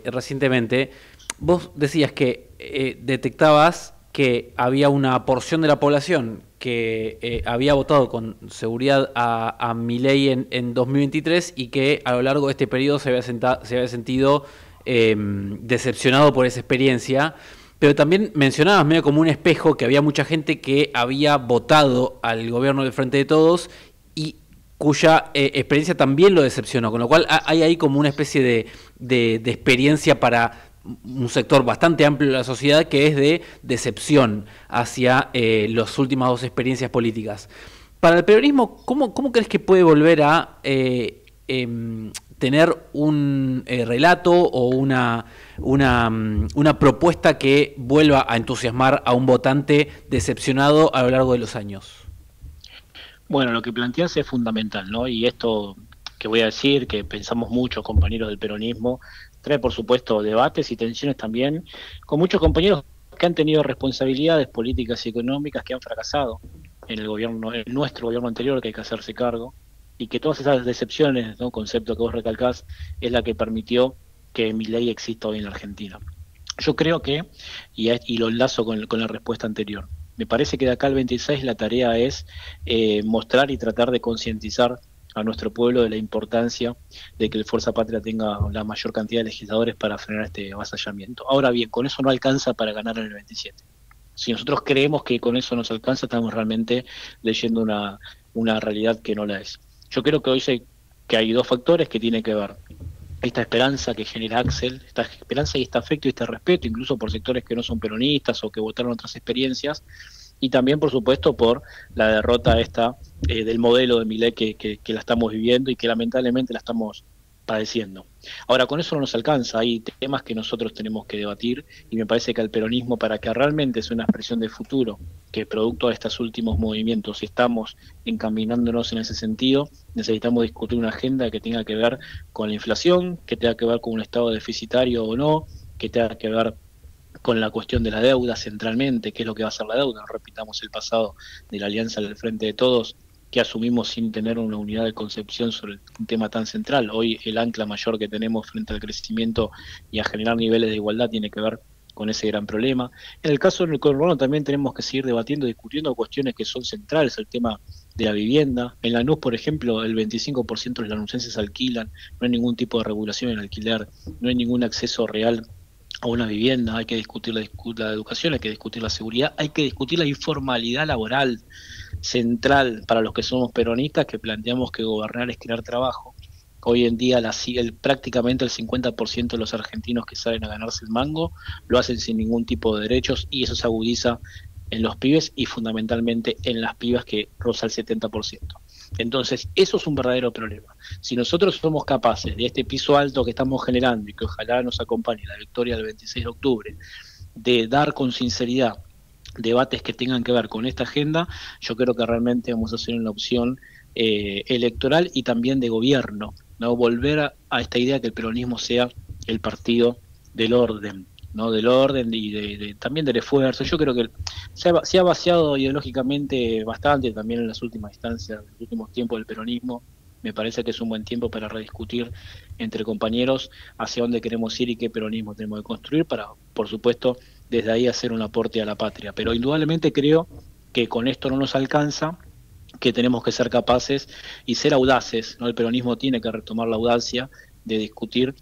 recientemente. Vos decías que detectabas que había una porción de la población que había votado con seguridad a Milei en 2023 y que a lo largo de este periodo se había sentido decepcionado por esa experiencia. Pero también mencionabas medio como un espejo que había mucha gente que había votado al gobierno del Frente de Todos y cuya experiencia también lo decepcionó, con lo cual hay ahí como una especie de experiencia para un sector bastante amplio de la sociedad que es de decepción hacia las últimas dos experiencias políticas. Para el peronismo, ¿cómo crees que puede volver a tener un relato o una propuesta que vuelva a entusiasmar a un votante decepcionado a lo largo de los años? Bueno, lo que planteas es fundamental, ¿no? Y esto que voy a decir, que pensamos muchos compañeros del peronismo, trae por supuesto debates y tensiones también con muchos compañeros que han tenido responsabilidades políticas y económicas que han fracasado en el gobierno, en nuestro gobierno anterior, que hay que hacerse cargo, y que todas esas decepciones, ¿no? Concepto que vos recalcás, es la que permitió que Milei exista hoy en la Argentina. Yo creo que, y lo enlazo con la respuesta anterior, me parece que de acá al 26 la tarea es mostrar y tratar de concientizar a nuestro pueblo de la importancia de que el Fuerza Patria tenga la mayor cantidad de legisladores para frenar este avasallamiento. Ahora bien, con eso no alcanza para ganar en el 27. Si nosotros creemos que con eso nos alcanza, estamos realmente leyendo una realidad que no la es. Yo creo que hoy que hay dos factores que tienen que ver. Esta esperanza que genera Axel, esta esperanza y este afecto y este respeto, incluso por sectores que no son peronistas o que votaron otras experiencias, y también, por supuesto, por la derrota esta del modelo de Milei que la estamos viviendo y que lamentablemente la estamos padeciendo. Ahora, con eso no nos alcanza, hay temas que nosotros tenemos que debatir y me parece que el peronismo, para que realmente sea una expresión de futuro, que producto de estos últimos movimientos estamos encaminándonos en ese sentido, necesitamos discutir una agenda que tenga que ver con la inflación, que tenga que ver con un estado deficitario o no, que tenga que ver con la cuestión de la deuda centralmente, qué es lo que va a ser la deuda. No repitamos el pasado de la Alianza del Frente de Todos, que asumimos sin tener una unidad de concepción sobre un tema tan central. Hoy el ancla mayor que tenemos frente al crecimiento y a generar niveles de igualdad tiene que ver con ese gran problema. En el caso del conurbano también tenemos que seguir debatiendo, discutiendo cuestiones que son centrales, el tema de la vivienda. En Lanús, por ejemplo, el 25% de los lanusenses alquilan, no hay ningún tipo de regulación en alquiler, no hay ningún acceso real a una vivienda, hay que discutir la educación, hay que discutir la seguridad, hay que discutir la informalidad laboral central para los que somos peronistas, que planteamos que gobernar es crear trabajo. Hoy en día prácticamente el 50% de los argentinos que salen a ganarse el mango lo hacen sin ningún tipo de derechos y eso se agudiza en los pibes y fundamentalmente en las pibas, que roza el 70%. Entonces, eso es un verdadero problema. Si nosotros somos capaces de este piso alto que estamos generando y que ojalá nos acompañe la victoria del 26 de octubre, de dar con sinceridad debates que tengan que ver con esta agenda, yo creo que realmente vamos a hacer una opción electoral y también de gobierno, ¿no? Volver a esta idea que el peronismo sea el partido del orden, ¿no? Del orden y también del esfuerzo. Yo creo que se ha vaciado ideológicamente bastante también en las últimas instancias, en los últimos tiempos del peronismo. Me parece que es un buen tiempo para rediscutir entre compañeros hacia dónde queremos ir y qué peronismo tenemos que construir para, por supuesto, desde ahí hacer un aporte a la patria. Pero indudablemente creo que con esto no nos alcanza, que tenemos que ser capaces y ser audaces, ¿no? El peronismo tiene que retomar la audacia de discutir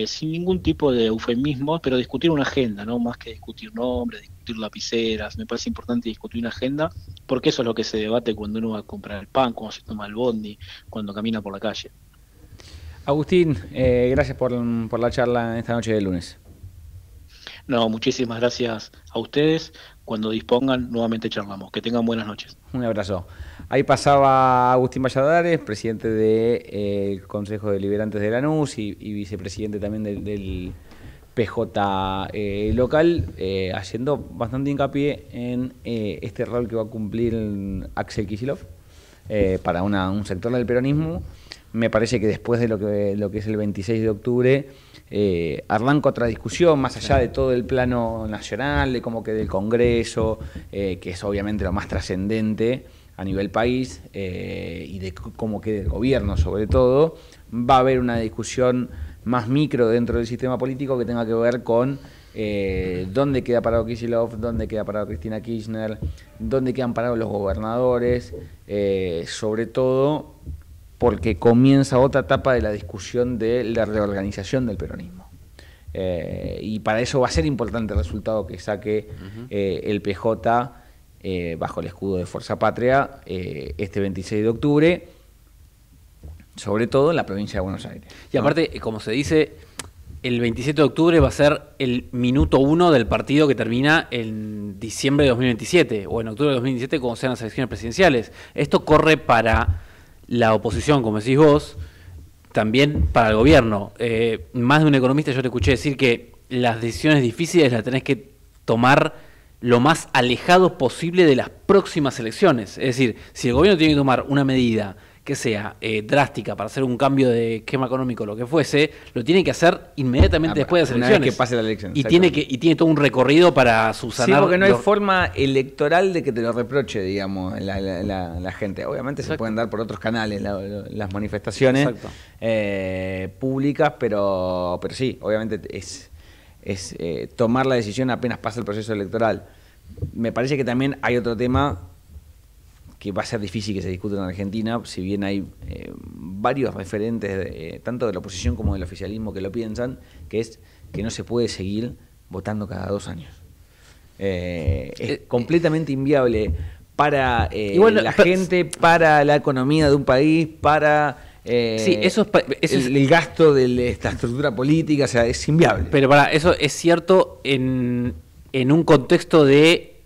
sin ningún tipo de eufemismo, pero discutir una agenda, ¿no? Más que discutir nombres, discutir lapiceras. Me parece importante discutir una agenda, porque eso es lo que se debate cuando uno va a comprar el pan, cuando se toma el bondi, cuando camina por la calle. Agustín, gracias por la charla esta noche de lunes. No, muchísimas gracias a ustedes. Cuando dispongan, nuevamente charlamos. Que tengan buenas noches. Un abrazo. Ahí pasaba Agustín Valladares, presidente del Consejo de Deliberantes de Lanús y vicepresidente también del PJ local, haciendo bastante hincapié en este rol que va a cumplir Axel Kicillof para un sector del peronismo me parece que después de lo que es el 26 de octubre, arranca otra discusión, más allá de todo el plano nacional, de cómo quede el Congreso, que es obviamente lo más trascendente a nivel país, y de cómo quede el gobierno sobre todo. Va a haber una discusión más micro dentro del sistema político que tenga que ver con dónde queda parado Kicillof, dónde queda parado Cristina Kirchner, dónde quedan parados los gobernadores, sobre todo porque comienza otra etapa de la discusión de la reorganización del peronismo. Y para eso va a ser importante el resultado que saque el PJ bajo el escudo de Fuerza Patria este 26 de octubre, sobre todo en la provincia de Buenos Aires. Y aparte, como se dice, el 27 de octubre va a ser el minuto 1 del partido que termina en diciembre de 2027, o en octubre de 2027 cuando sean las elecciones presidenciales. Esto corre para la oposición, como decís vos, también para el gobierno. Más de un economista yo te escuché decir que las decisiones difíciles las tenés que tomar lo más alejados posible de las próximas elecciones. Es decir, si el gobierno tiene que tomar una medida que sea drástica para hacer un cambio de esquema económico, lo que fuese, lo tiene que hacer inmediatamente después de las elecciones. Una vez que pase la elección. Y tiene todo un recorrido para subsanar. Sí, porque no hay forma electoral de que te lo reproche, digamos, la gente. Obviamente se pueden dar por otros canales las manifestaciones públicas, pero sí, obviamente es tomar la decisión apenas pasa el proceso electoral. Me parece que también hay otro tema que va a ser difícil que se discuta en Argentina, si bien hay varios referentes, tanto de la oposición como del oficialismo, que lo piensan, que es que no se puede seguir votando cada 2 años. Es completamente inviable para la gente, para la economía de un país, para el gasto de esta estructura política, o sea, es inviable. Pero eso es cierto en un contexto de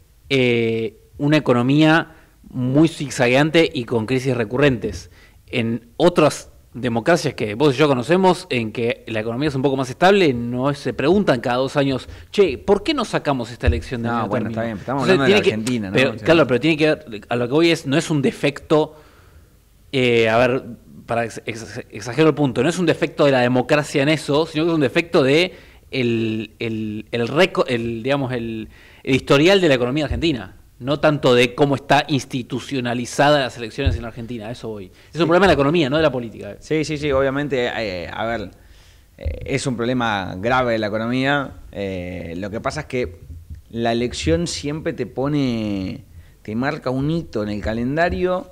una economía muy zigzagueante y con crisis recurrentes. En otras democracias que vos y yo conocemos, en que la economía es un poco más estable, no se preguntan cada 2 años, che, ¿por qué no sacamos esta elección de medio término? Está bien, estamos hablando de Argentina, ¿no? Pero, claro, pero tiene que ver, a lo que voy no es un defecto, para exagero el punto, no es un defecto de la democracia en eso, sino que es un defecto de el historial de la economía argentina. No tanto de cómo está institucionalizada las elecciones en la Argentina, a eso voy. Es un problema de la economía, no de la política. Sí, obviamente, es un problema grave de la economía. Lo que pasa es que la elección siempre te marca un hito en el calendario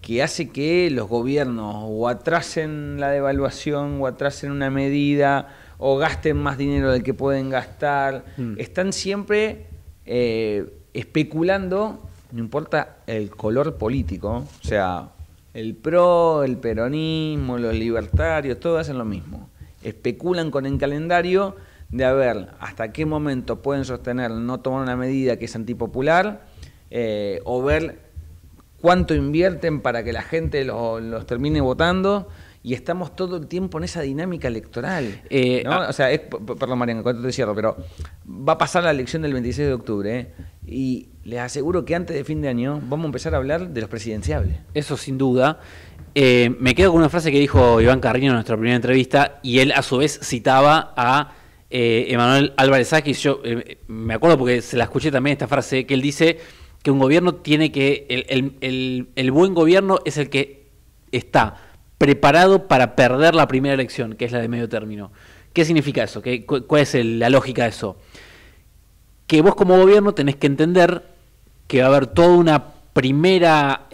que hace que los gobiernos o atrasen la devaluación o atrasen una medida o gasten más dinero del que pueden gastar. Están siempre especulando, no importa el color político, o sea, el PRO, el peronismo, los libertarios, todos hacen lo mismo. Especulan con el calendario de a ver hasta qué momento pueden sostener no tomar una medida que es antipopular, o ver cuánto invierten para que la gente los termine votando. Y estamos todo el tiempo en esa dinámica electoral, ¿no? O sea, perdón, Mariano, cuando te cierro, pero va a pasar la elección del 26 de octubre, y les aseguro que antes de fin de año vamos a empezar a hablar de los presidenciables. Eso sin duda. Me quedo con una frase que dijo Iván Carriño en nuestra primera entrevista, y él a su vez citaba a Emanuel Álvarez Sáquez. Yo me acuerdo porque se la escuché también esta frase, que él dice que un gobierno tiene que... El buen gobierno es el que está preparado para perder la primera elección, que es la de medio término. ¿Qué significa eso? ¿Cuál es la lógica de eso? Que vos como gobierno tenés que entender que va a haber toda una primera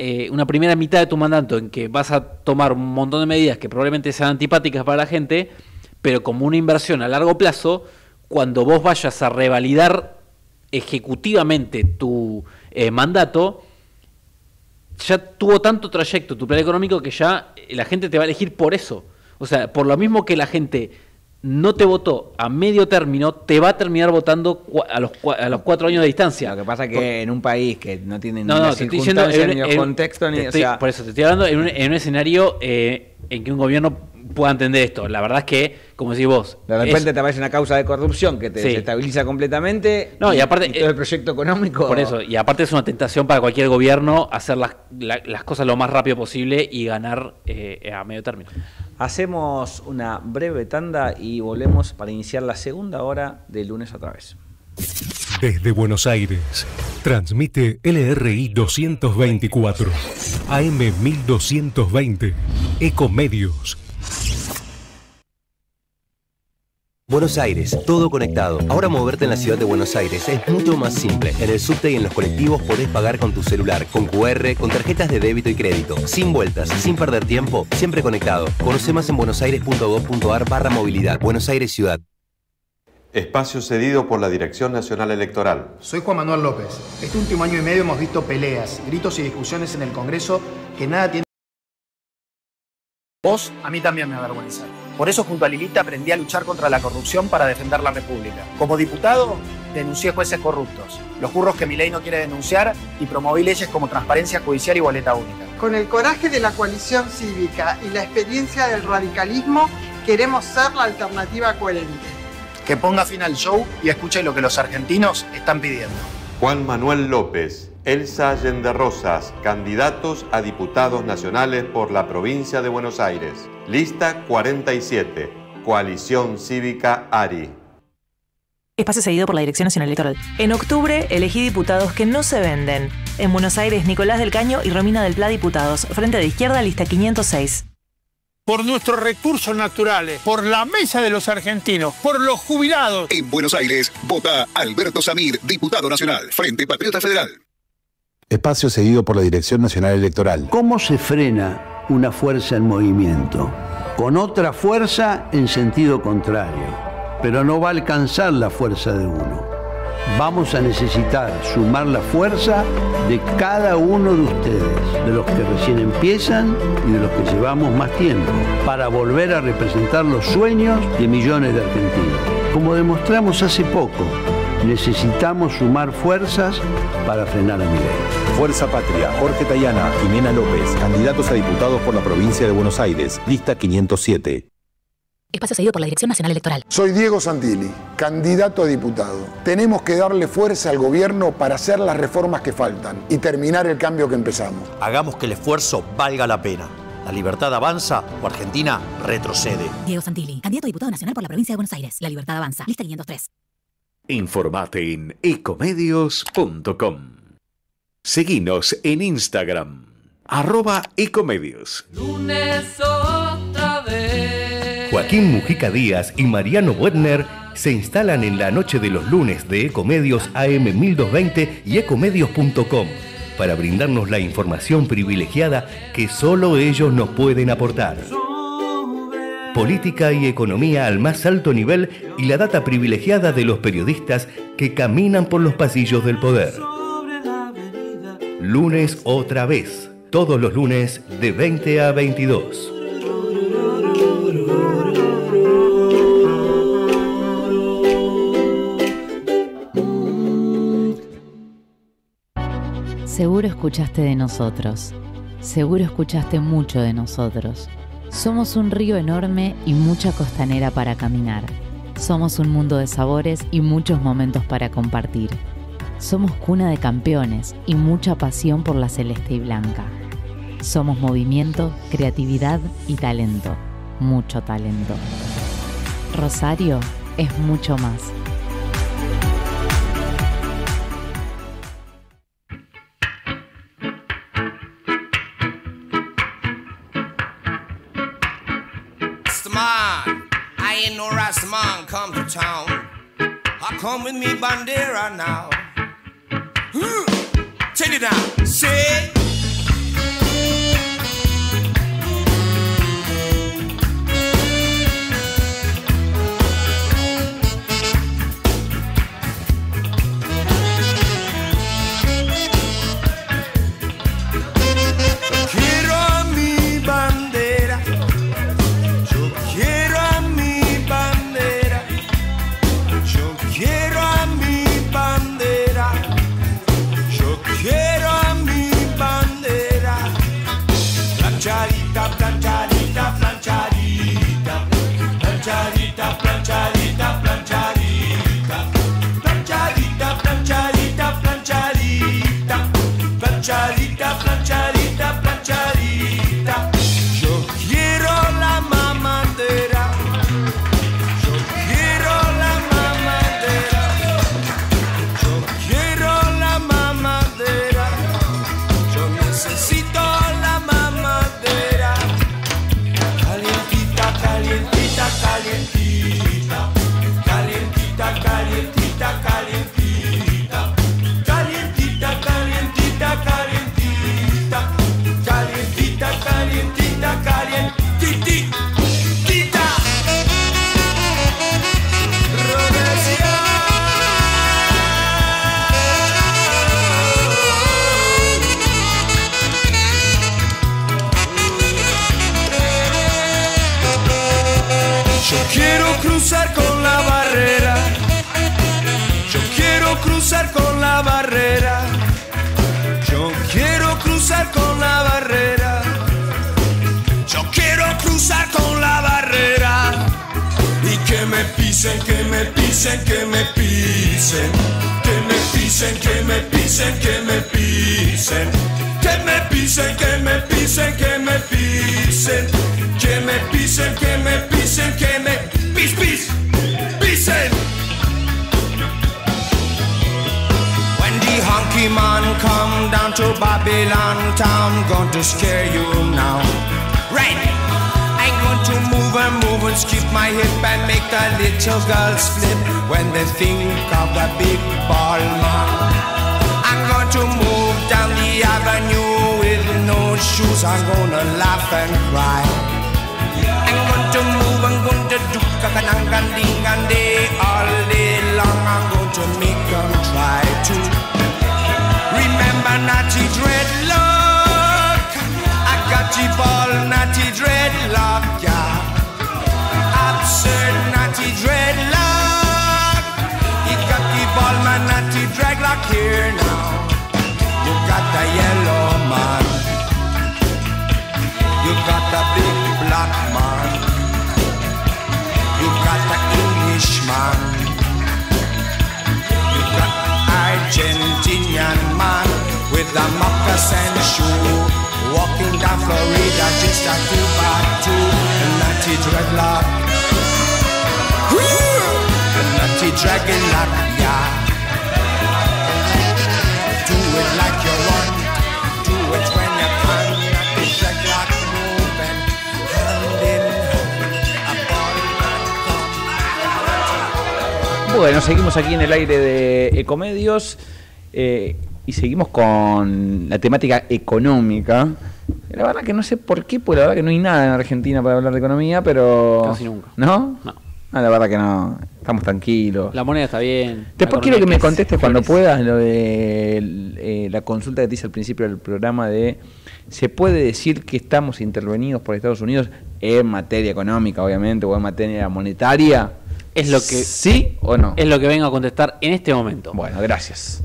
mitad de tu mandato en que vas a tomar un montón de medidas que probablemente sean antipáticas para la gente, pero como una inversión a largo plazo, cuando vos vayas a revalidar ejecutivamente tu mandato, ya tuvo tanto trayecto tu plan económico que ya la gente te va a elegir por eso. O sea, por lo mismo que la gente no te votó a medio término, te va a terminar votando a los 4 años de distancia. Lo que pasa es que en un país que no tiene ni las circunstancias, ni los contextos, por eso te estoy hablando en un escenario en que un gobierno pueda entender esto. La verdad es que, como decís vos... De repente te aparece una causa de corrupción que te desestabiliza completamente. No, y aparte... todo el proyecto económico... Por eso, y aparte es una tentación para cualquier gobierno hacer las cosas lo más rápido posible y ganar a medio término. Hacemos una breve tanda y volvemos para iniciar la segunda hora de Lunes otra vez. Desde Buenos Aires, transmite LRI 224, AM 1220, Ecomedios. Buenos Aires, todo conectado. Ahora moverte en la ciudad de Buenos Aires es mucho más simple. En el subte y en los colectivos podés pagar con tu celular, con QR, con tarjetas de débito y crédito. Sin vueltas, sin perder tiempo, siempre conectado. Conoce más en buenosaires.gov.ar/movilidad. Buenos Aires Ciudad. Espacio cedido por la Dirección Nacional Electoral. Soy Juan Manuel López. Este último año y medio hemos visto peleas, gritos y discusiones en el Congreso que nada tienen... Vos, a mí también me avergüenza. Por eso junto a Lilita aprendí a luchar contra la corrupción para defender la República. Como diputado, denuncié jueces corruptos, los burros que Milei no quiere denunciar y promoví leyes como transparencia judicial y boleta única. Con el coraje de la coalición cívica y la experiencia del radicalismo, queremos ser la alternativa coherente. Que ponga fin al show y escuche lo que los argentinos están pidiendo. Juan Manuel López, Elsa Allende Rosas, candidatos a diputados nacionales por la provincia de Buenos Aires. Lista 47, Coalición Cívica ARI. Espacio cedido por la Dirección Nacional Electoral. En octubre elegí diputados que no se venden. En Buenos Aires, Nicolás del Caño y Romina del Pla diputados. Frente de Izquierda, lista 506. Por nuestros recursos naturales, por la mesa de los argentinos, por los jubilados. En Buenos Aires, vota Alberto Samir, diputado nacional, Frente Patriota Federal. Espacio cedido por la Dirección Nacional Electoral. ¿Cómo se frena una fuerza en movimiento? Con otra fuerza en sentido contrario, pero no va a alcanzar la fuerza de uno. Vamos a necesitar sumar la fuerza de cada uno de ustedes, de los que recién empiezan y de los que llevamos más tiempo, para volver a representar los sueños de millones de argentinos. Como demostramos hace poco, necesitamos sumar fuerzas para frenar a Milei. Fuerza Patria, Jorge Tayana, Jimena López, candidatos a diputados por la provincia de Buenos Aires, lista 507. Espacio cedido por la Dirección Nacional Electoral. Soy Diego Santilli, candidato a diputado. Tenemos que darle fuerza al gobierno para hacer las reformas que faltan y terminar el cambio que empezamos. Hagamos que el esfuerzo valga la pena. La libertad avanza o Argentina retrocede. Diego Santilli, candidato a diputado nacional por la provincia de Buenos Aires. La libertad avanza. Lista 503. Informate en ecomedios.com. Seguinos en Instagram, @ecomedios. Lunes otra vez. Joaquín Mujica Díaz y Mariano Wedner se instalan en la noche de los lunes de Ecomedios AM 1220 y ecomedios.com para brindarnos la información privilegiada que solo ellos nos pueden aportar. Política y economía al más alto nivel y la data privilegiada de los periodistas que caminan por los pasillos del poder. Lunes otra vez, todos los lunes de 20 a 22. Seguro escuchaste de nosotros. Seguro escuchaste mucho de nosotros. Somos un río enorme y mucha costanera para caminar. Somos un mundo de sabores y muchos momentos para compartir. Somos cuna de campeones y mucha pasión por la celeste y blanca. Somos movimiento, creatividad y talento. Mucho talento. Rosario es mucho más. I ain't no Rastaman come to town. I come with me bandera now. Check it out. Say. Quiero a mi pisen, que me pisen, que me pisen. Que me pisen, que me pisen, que me pisen. Que me pisen, que me pisen, que me pisen. Que me pisen, que me pisen, que me pisen. When the honky man come down to Babylon town, going to scare you now. Right, I'm going to move and skip my hip and make the little girls flip when they think of the big ball man. I'm going to move down the avenue with no shoes. I'm gonna laugh and cry. I'm going to move, I'm going to do kakanangandingande all day long. I'm going to make them try to remember natty dreadlock. I got the ball natty dreadlock, yeah. Absurd natty dreadlock. You got the ball man natty dreadlock here now. You got the yellow man. You got the big black man. You got the Englishman. You got Argentinian man with a moccasin shoe, walking down Florida just a 2x2. A natty dreadlock, a natty dreadlock, yeah. Do it like you want, do it when you can. Natty dreadlock moving, hand in hand, a ball. Bueno, seguimos aquí en el aire de Ecomedios y seguimos con la temática económica. La verdad que no sé por qué, porque la verdad que no hay nada en Argentina para hablar de economía, pero... Casi nunca. ¿No? No. Ah, la verdad que no, estamos tranquilos. La moneda está bien. Después quiero que me contestes cuando puedas lo de la consulta que te hice al principio del programa de... ¿Se puede decir que estamos intervenidos por Estados Unidos en materia económica, obviamente, o en materia monetaria? Es lo que... ¿Sí o no? Es lo que vengo a contestar en este momento. Bueno, gracias.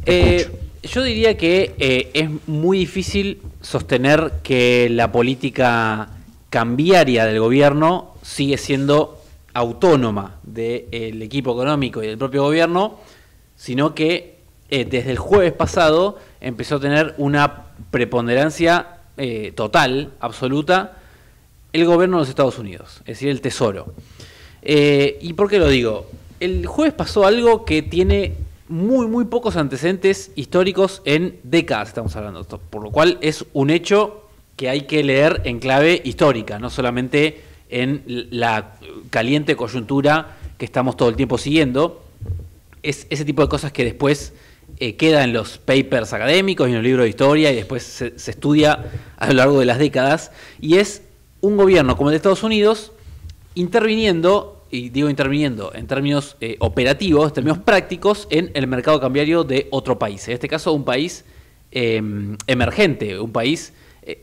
Yo diría que es muy difícil sostener que la política cambiaria del gobierno sigue siendo autónoma del equipo económico y del propio gobierno, sino que desde el jueves pasado empezó a tener una preponderancia total, absoluta, el gobierno de los Estados Unidos, es decir, el Tesoro. ¿Y por qué lo digo? El jueves pasó algo que tiene muy pocos antecedentes históricos en décadas, estamos hablando de esto, por lo cual es un hecho que hay que leer en clave histórica, no solamente en la caliente coyuntura que estamos todo el tiempo siguiendo. Es ese tipo de cosas que después queda en los papers académicos y en los libros de historia y después se estudia a lo largo de las décadas, y es un gobierno como el de Estados Unidos interviniendo, y digo interviniendo en términos operativos, en términos prácticos, en el mercado cambiario de otro país. En este caso, un país emergente, un país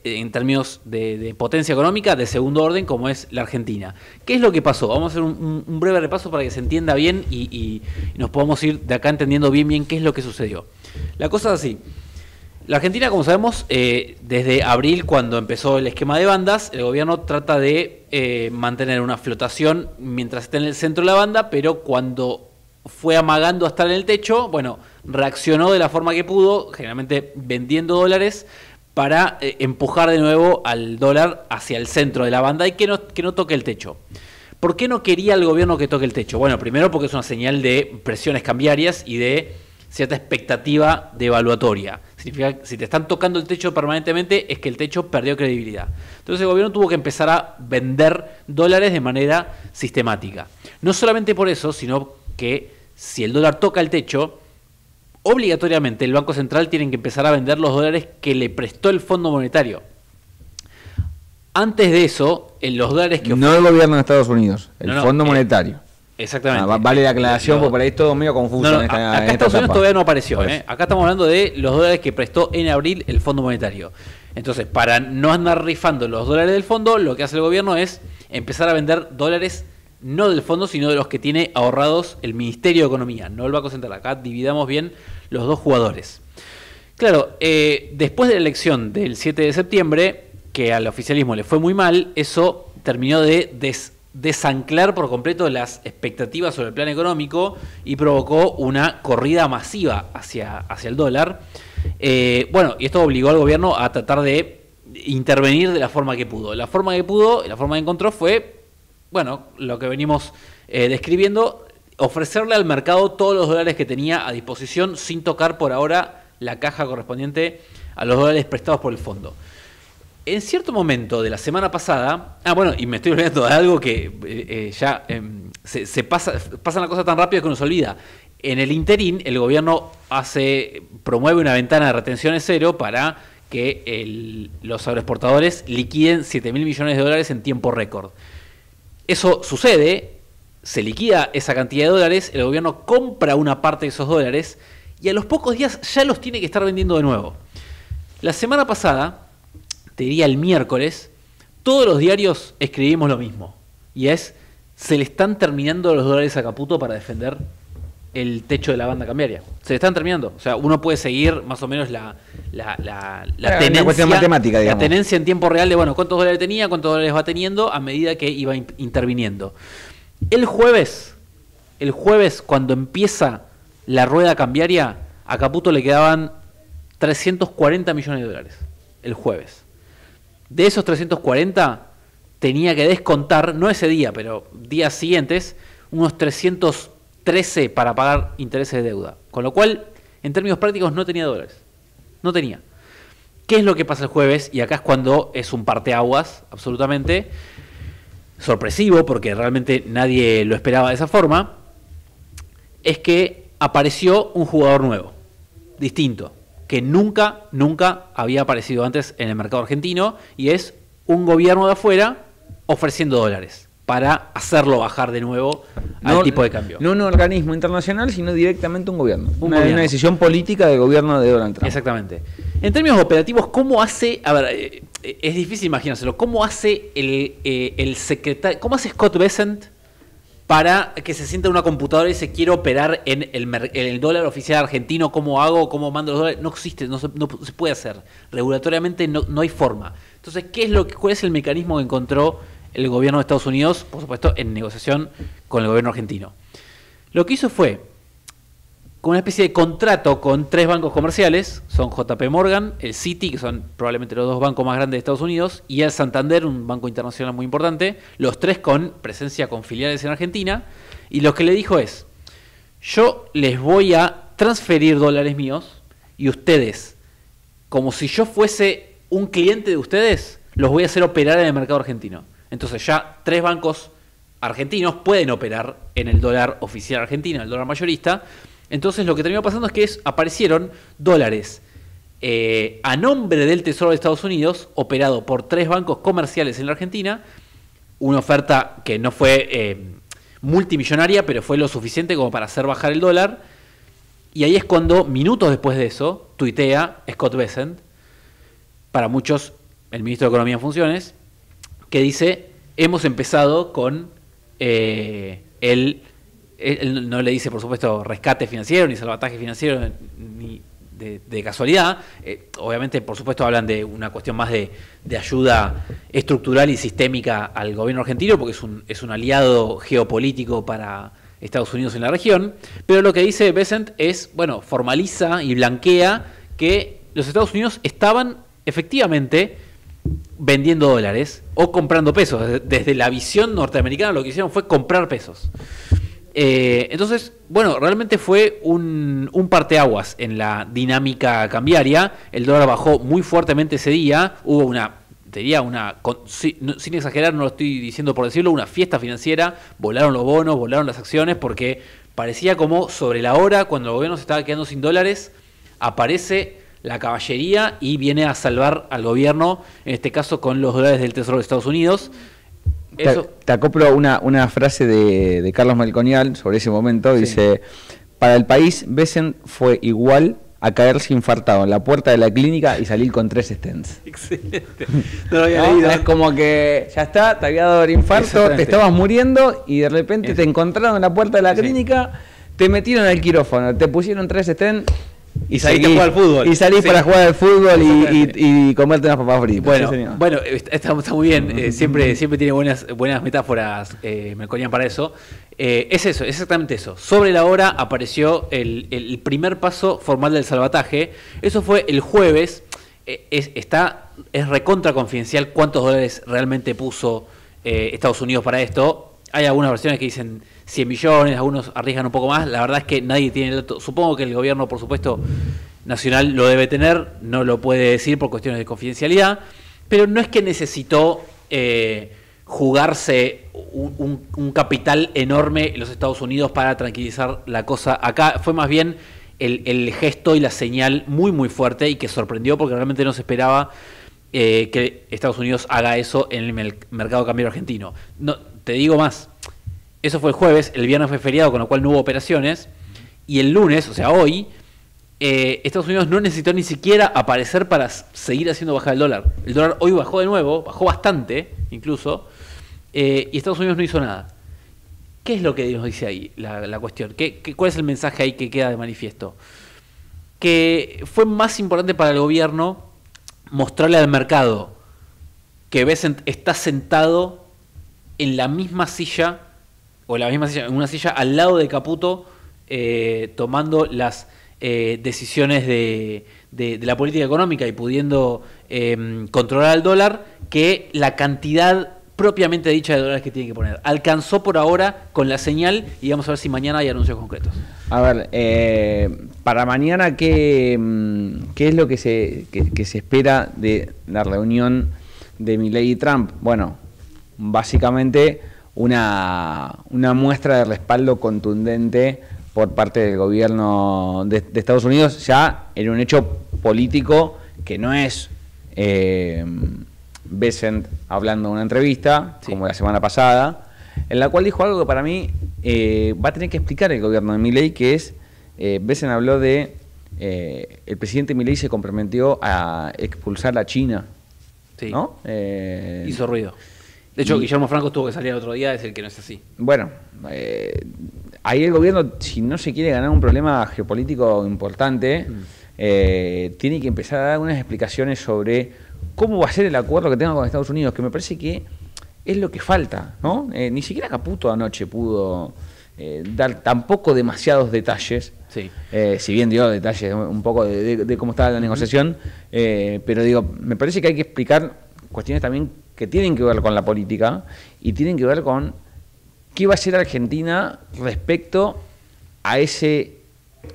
en términos de potencia económica de segundo orden, como es la Argentina. ¿Qué es lo que pasó? Vamos a hacer un breve repaso para que se entienda bien y nos podamos ir de acá entendiendo bien qué es lo que sucedió. La cosa es así. La Argentina, como sabemos, desde abril, cuando empezó el esquema de bandas, el gobierno trata de mantener una flotación mientras esté en el centro de la banda, pero cuando fue amagando a estar en el techo, bueno, reaccionó de la forma que pudo, generalmente vendiendo dólares, para empujar de nuevo al dólar hacia el centro de la banda y que no toque el techo. ¿Por qué no quería el gobierno que toque el techo? Bueno, primero porque es una señal de presiones cambiarias y de cierta expectativa devaluatoria. Significa que si te están tocando el techo permanentemente es que el techo perdió credibilidad. Entonces el gobierno tuvo que empezar a vender dólares de manera sistemática. No solamente por eso, sino que si el dólar toca el techo, obligatoriamente el Banco Central tiene que empezar a vender los dólares que le prestó el Fondo Monetario. Antes de eso, los dólares que... No el gobierno de Estados Unidos, el Fondo Monetario. Exactamente. Vale la aclaración, porque por ahí es todo medio confuso. Acá Estados Unidos todavía no apareció. Acá estamos hablando de los dólares que prestó en abril el Fondo Monetario. Entonces, para no andar rifando los dólares del fondo, lo que hace el gobierno es empezar a vender dólares no del fondo, sino de los que tiene ahorrados el Ministerio de Economía, no el Banco Central. Acá dividamos bien los dos jugadores. Claro, después de la elección del 7 de septiembre, que al oficialismo le fue muy mal, eso terminó de desanclar por completo las expectativas sobre el plan económico y provocó una corrida masiva hacia el dólar. Y esto obligó al gobierno a tratar de intervenir de la forma que pudo. La forma que encontró fue, lo que venimos describiendo, ofrecerle al mercado todos los dólares que tenía a disposición sin tocar por ahora la caja correspondiente a los dólares prestados por el fondo. En cierto momento de la semana pasada, y me estoy olvidando de algo que pasan las cosas tan rápido que uno se olvida. En el interín, el gobierno promueve una ventana de retenciones cero para que los agroexportadores liquiden 7.000 millones de dólares en tiempo récord. Eso sucede, se liquida esa cantidad de dólares, el gobierno compra una parte de esos dólares y a los pocos días ya los tiene que estar vendiendo de nuevo. La semana pasada, te diría el miércoles, todos los diarios escribimos lo mismo. Y se le están terminando los dólares a Caputo para defender el techo de la banda cambiaria. Se le están terminando. O sea, uno puede seguir más o menos la tenencia, una cuestión matemática, digamos. La tenencia en tiempo real de, cuántos dólares tenía, cuántos dólares va teniendo a medida que iba interviniendo. El jueves, cuando empieza la rueda cambiaria, a Caputo le quedaban 340 millones de dólares. El jueves. De esos 340, tenía que descontar, no ese día, pero días siguientes, unos 313 para pagar intereses de deuda. Con lo cual, en términos prácticos, no tenía dólares. No tenía. ¿Qué es lo que pasa el jueves? Y acá es cuando es un parteaguas, absolutamente sorpresivo, porque realmente nadie lo esperaba de esa forma. Es que apareció un jugador nuevo, distinto, que nunca había aparecido antes en el mercado argentino, y es un gobierno de afuera ofreciendo dólares para hacerlo bajar de nuevo al tipo de cambio. No un organismo internacional, sino directamente un gobierno. Una gobierno. Decisión política del gobierno de Donald Trump. Exactamente. En términos operativos, ¿cómo hace? A ver, es difícil imaginárselo. ¿Cómo hace el secretario? ¿Cómo hace Scott Bessent para que se sienta en una computadora y se quiere operar en el dólar oficial argentino? ¿Cómo hago? ¿Cómo mando los dólares? No existe, no se puede hacer. Regulatoriamente no hay forma. Entonces, ¿cuál es el mecanismo que encontró el gobierno de Estados Unidos? Por supuesto, en negociación con el gobierno argentino. Lo que hizo fue, con una especie de contrato con 3 bancos comerciales, son JP Morgan, el Citi, que son probablemente los 2 bancos más grandes de Estados Unidos, y el Santander, un banco internacional muy importante, los 3 con presencia con filiales en Argentina, y lo que le dijo es, yo les voy a transferir dólares míos, y ustedes, como si yo fuese un cliente de ustedes, los voy a hacer operar en el mercado argentino. Entonces ya 3 bancos argentinos pueden operar en el dólar oficial argentino, el dólar mayorista. Entonces lo que terminó pasando es que aparecieron dólares a nombre del Tesoro de Estados Unidos, operado por 3 bancos comerciales en la Argentina, una oferta que no fue multimillonaria, pero fue lo suficiente como para hacer bajar el dólar. Y ahí es cuando, minutos después de eso, tuitea Scott Bessent, para muchos el ministro de Economía en funciones, que dice, hemos empezado con él no le dice, por supuesto, rescate financiero, ni salvataje financiero, ni de casualidad. Obviamente, por supuesto, hablan de una cuestión más de ayuda estructural y sistémica al gobierno argentino, porque es un aliado geopolítico para Estados Unidos en la región. Pero lo que dice Bessent es, formaliza y blanquea que los Estados Unidos estaban efectivamente vendiendo dólares o comprando pesos. Desde la visión norteamericana lo que hicieron fue comprar pesos. Entonces, realmente fue un parteaguas en la dinámica cambiaria. El dólar bajó muy fuertemente ese día. Hubo sin exagerar, no lo estoy diciendo por decirlo, una fiesta financiera. Volaron los bonos, volaron las acciones, porque parecía como sobre la hora, cuando el gobierno se estaba quedando sin dólares, aparece la caballería y viene a salvar al gobierno, en este caso con los dólares del Tesoro de Estados Unidos. Te acoplo una frase de Carlos Melconial sobre ese momento. Sí. Dice, para el país, Bessent fue igual a caerse infartado en la puerta de la clínica y salir con 3 stents. Excelente. No lo había leído. Es como que ya está, te había dado el infarto, te estabas muriendo y de repente te encontraron en la puerta de la clínica, te metieron al quirófano, te pusieron 3 stents Y salís a jugar al fútbol. Y salís para jugar al fútbol y comerte unas papas fritas. Bueno, está muy bien. Siempre tiene buenas metáforas, Melconian, para eso. Es eso, es exactamente eso. Sobre la hora apareció el primer paso formal del salvataje. Eso fue el jueves. Es recontra confidencial cuántos dólares realmente puso Estados Unidos para esto. Hay algunas versiones que dicen 100 millones, algunos arriesgan un poco más. La verdad es que nadie tiene el dato. Supongo que el gobierno, por supuesto, nacional lo debe tener, no lo puede decir por cuestiones de confidencialidad, pero no es que necesitó jugarse un capital enorme en los Estados Unidos para tranquilizar la cosa. Acá fue más bien el gesto y la señal muy muy fuerte y que sorprendió porque realmente no se esperaba que Estados Unidos haga eso en el mercado cambiario argentino. No, te digo más, eso fue el jueves, el viernes fue feriado, con lo cual no hubo operaciones, y el lunes, o sea hoy, Estados Unidos no necesitó ni siquiera aparecer para seguir haciendo bajar el dólar. El dólar hoy bajó de nuevo, bajó bastante incluso, y Estados Unidos no hizo nada. ¿Qué es lo que nos dice ahí la cuestión? ¿Cuál es el mensaje ahí que queda de manifiesto? Que fue más importante para el gobierno mostrarle al mercado que Bessent está sentado en la misma silla, en una silla al lado de Caputo, tomando las decisiones de la política económica y pudiendo controlar al dólar, que la cantidad propiamente dicha de dólares que tiene que poner. Alcanzó por ahora con la señal y vamos a ver si mañana hay anuncios concretos. A ver, para mañana, ¿qué es lo que se espera de la reunión de Milei y Trump? Bueno, básicamente una muestra de respaldo contundente por parte del gobierno de Estados Unidos, ya en un hecho político que no es Bessent hablando en una entrevista, como la semana pasada, en la cual dijo algo que para mí va a tener que explicar el gobierno de Milei, que es, Bessent habló de, el presidente Milei se comprometió a expulsar a China, ¿no? Hizo ruido. De hecho, Guillermo Franco tuvo que salir el otro día a decir que no es así. Bueno, ahí el gobierno, si no se quiere ganar un problema geopolítico importante, tiene que empezar a dar unas explicaciones sobre cómo va a ser el acuerdo que tenga con Estados Unidos, que me parece que es lo que falta, ¿no? Ni siquiera Caputo anoche pudo dar tampoco demasiados detalles, si bien dio detalles un poco de cómo estaba la negociación, pero digo, me parece que hay que explicar cuestiones también que tienen que ver con la política y tienen que ver con qué va a hacer Argentina respecto a ese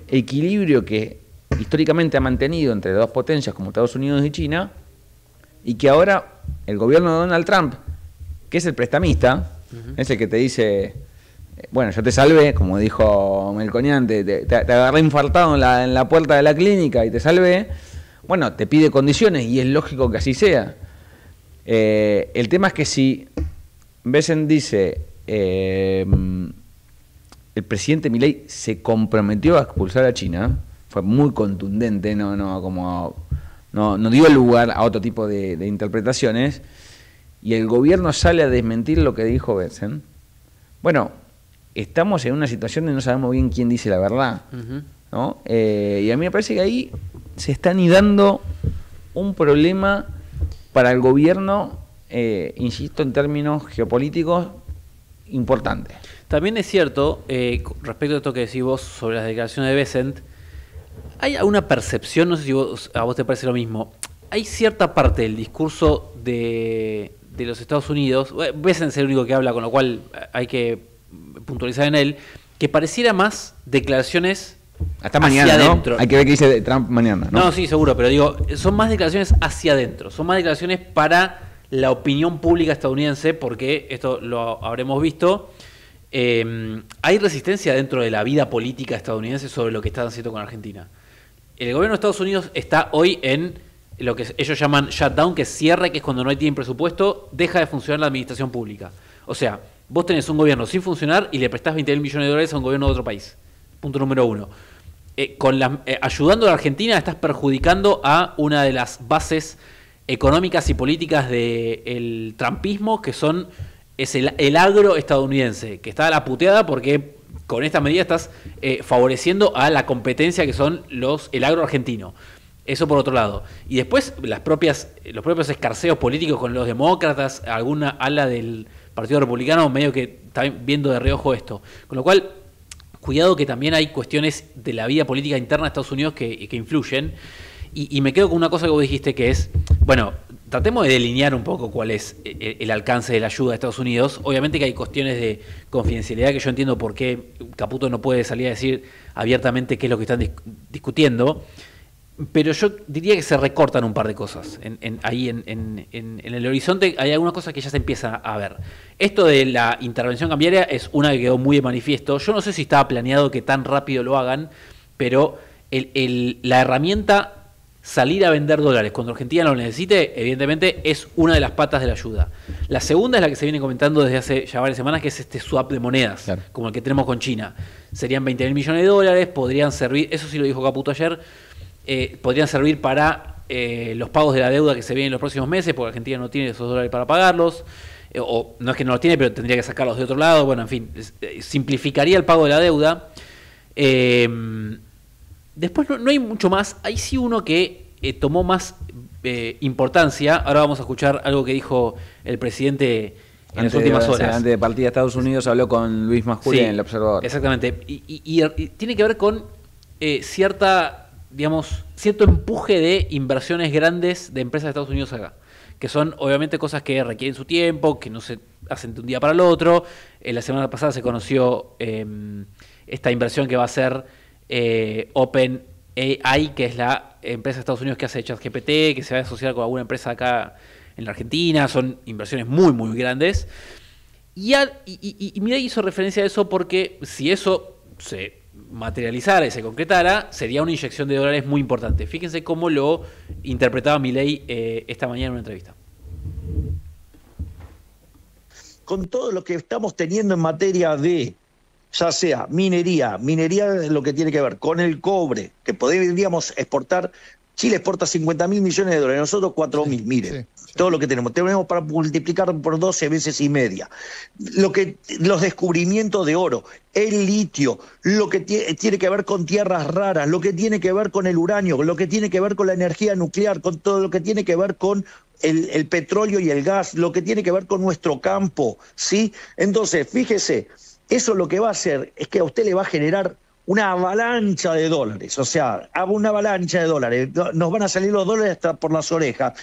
equilibrio que históricamente ha mantenido entre dos potencias como Estados Unidos y China, y que ahora el gobierno de Donald Trump, que es el prestamista, es el que te dice, bueno, yo te salvé, como dijo Melconian, te agarré infartado en la puerta de la clínica y te salvé, bueno, te pide condiciones y es lógico que así sea. El tema es que si Bessent dice, el presidente Milei se comprometió a expulsar a China, fue muy contundente, no dio lugar a otro tipo de interpretaciones, y el gobierno sale a desmentir lo que dijo Bessent. Bueno, estamos en una situación de no sabemos bien quién dice la verdad, ¿no? Y a mí me parece que ahí se está anidando un problema para el gobierno, insisto, en términos geopolíticos, importante. También es cierto, respecto a esto que decís vos sobre las declaraciones de Bessent, hay una percepción, no sé si a vos te parece lo mismo, hay cierta parte del discurso de los Estados Unidos, Bessent es el único que habla, con lo cual hay que puntualizar en él, que pareciera más declaraciones hasta mañana, hacia ¿no? adentro. Hay que ver qué dice Trump mañana, ¿no? No, sí, seguro, pero digo, son más declaraciones hacia adentro, son más declaraciones para la opinión pública estadounidense, porque esto lo habremos visto, hay resistencia dentro de la vida política estadounidense sobre lo que están haciendo con Argentina. El gobierno de Estados Unidos está hoy en lo que ellos llaman shutdown, que es cierre, que es cuando no tienen presupuesto, deja de funcionar la administración pública. O sea, vos tenés un gobierno sin funcionar y le prestás 20.000 millones de dólares a un gobierno de otro país. Punto número uno. Ayudando a la Argentina estás perjudicando a una de las bases económicas y políticas del trumpismo, que es el agro estadounidense, que está a la puteada porque con esta medida estás favoreciendo a la competencia que son el agro argentino. Eso por otro lado. Y después los propios escarceos políticos con los demócratas, alguna ala del Partido Republicano medio que está viendo de reojo esto. Con lo cual, cuidado que también hay cuestiones de la vida política interna de Estados Unidos que influyen. Y me quedo con una cosa que vos dijiste que es, bueno, tratemos de delinear un poco cuál es el alcance de la ayuda de Estados Unidos. Obviamente que hay cuestiones de confidencialidad que yo entiendo por qué Caputo no puede salir a decir abiertamente qué es lo que están discutiendo. Pero yo diría que se recortan un par de cosas. Ahí en el horizonte hay algunas cosas que ya se empiezan a ver. Esto de la intervención cambiaria es una que quedó muy de manifiesto. Yo no sé si estaba planeado que tan rápido lo hagan, pero la herramienta salir a vender dólares cuando Argentina lo necesite, evidentemente es una de las patas de la ayuda. La segunda es la que se viene comentando desde hace ya varias semanas, que es este swap de monedas, claro, como el que tenemos con China. Serían 20.000 millones de dólares, podrían servir, eso sí lo dijo Caputo ayer, podrían servir para los pagos de la deuda que se vienen en los próximos meses, porque Argentina no tiene esos dólares para pagarlos, o no es que no los tiene, pero tendría que sacarlos de otro lado. Bueno, en fin, simplificaría el pago de la deuda. Después no hay mucho más. Hay sí uno que tomó más importancia. Ahora vamos a escuchar algo que dijo el presidente en las últimas horas. Antes de partir a Estados Unidos habló con Luis Majul en El Observador. Exactamente. Y tiene que ver con cierto empuje de inversiones grandes de empresas de Estados Unidos acá, que son obviamente cosas que requieren su tiempo, que no se hacen de un día para el otro. La semana pasada se conoció esta inversión que va a ser OpenAI, que es la empresa de Estados Unidos que hace ChatGPT, que se va a asociar con alguna empresa acá en la Argentina. Son inversiones muy, muy grandes. Y Milei hizo referencia a eso porque si eso se materializara y se concretara, sería una inyección de dólares muy importante. Fíjense cómo lo interpretaba Milei esta mañana en una entrevista. Con todo lo que estamos teniendo en materia de, ya sea minería lo que tiene que ver con el cobre, que podríamos exportar. Chile exporta 50.000 millones de dólares, nosotros 4.000, miren, todo lo que tenemos para multiplicar por 12 veces y media. Los descubrimientos de oro, el litio, lo que tiene que ver con tierras raras, lo que tiene que ver con el uranio, lo que tiene que ver con la energía nuclear, con todo lo que tiene que ver con el petróleo y el gas, lo que tiene que ver con nuestro campo, ¿sí? Entonces, fíjese, eso lo que va a hacer es que a usted le va a generar una avalancha de dólares, o sea, una avalancha de dólares, nos van a salir los dólares hasta por las orejas.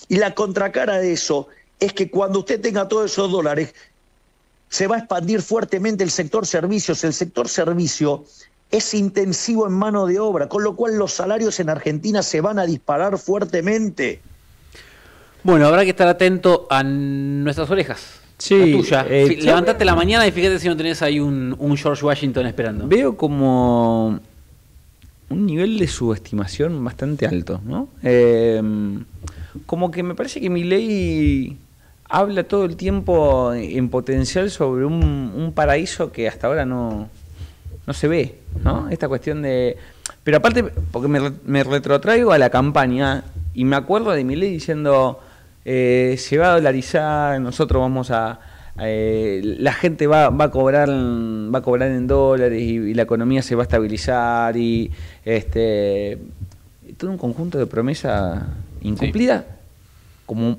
Y la contracara de eso es que cuando usted tenga todos esos dólares, se va a expandir fuertemente el sector servicios. El sector servicio es intensivo en mano de obra, con lo cual los salarios en Argentina se van a disparar fuertemente. Bueno, habrá que estar atento a nuestras orejas. Sí, la tuya. Levantate la mañana y fíjate si no tenés ahí un George Washington esperando. Veo como un nivel de subestimación bastante alto, ¿no? Como que me parece que Milei habla todo el tiempo en potencial sobre un paraíso que hasta ahora no se ve, ¿no? Esta cuestión de... Pero aparte, porque me retrotraigo a la campaña y me acuerdo de Milei diciendo... se va a dolarizar, nosotros vamos a... la gente va a cobrar en dólares y la economía se va a estabilizar y todo un conjunto de promesas incumplidas, como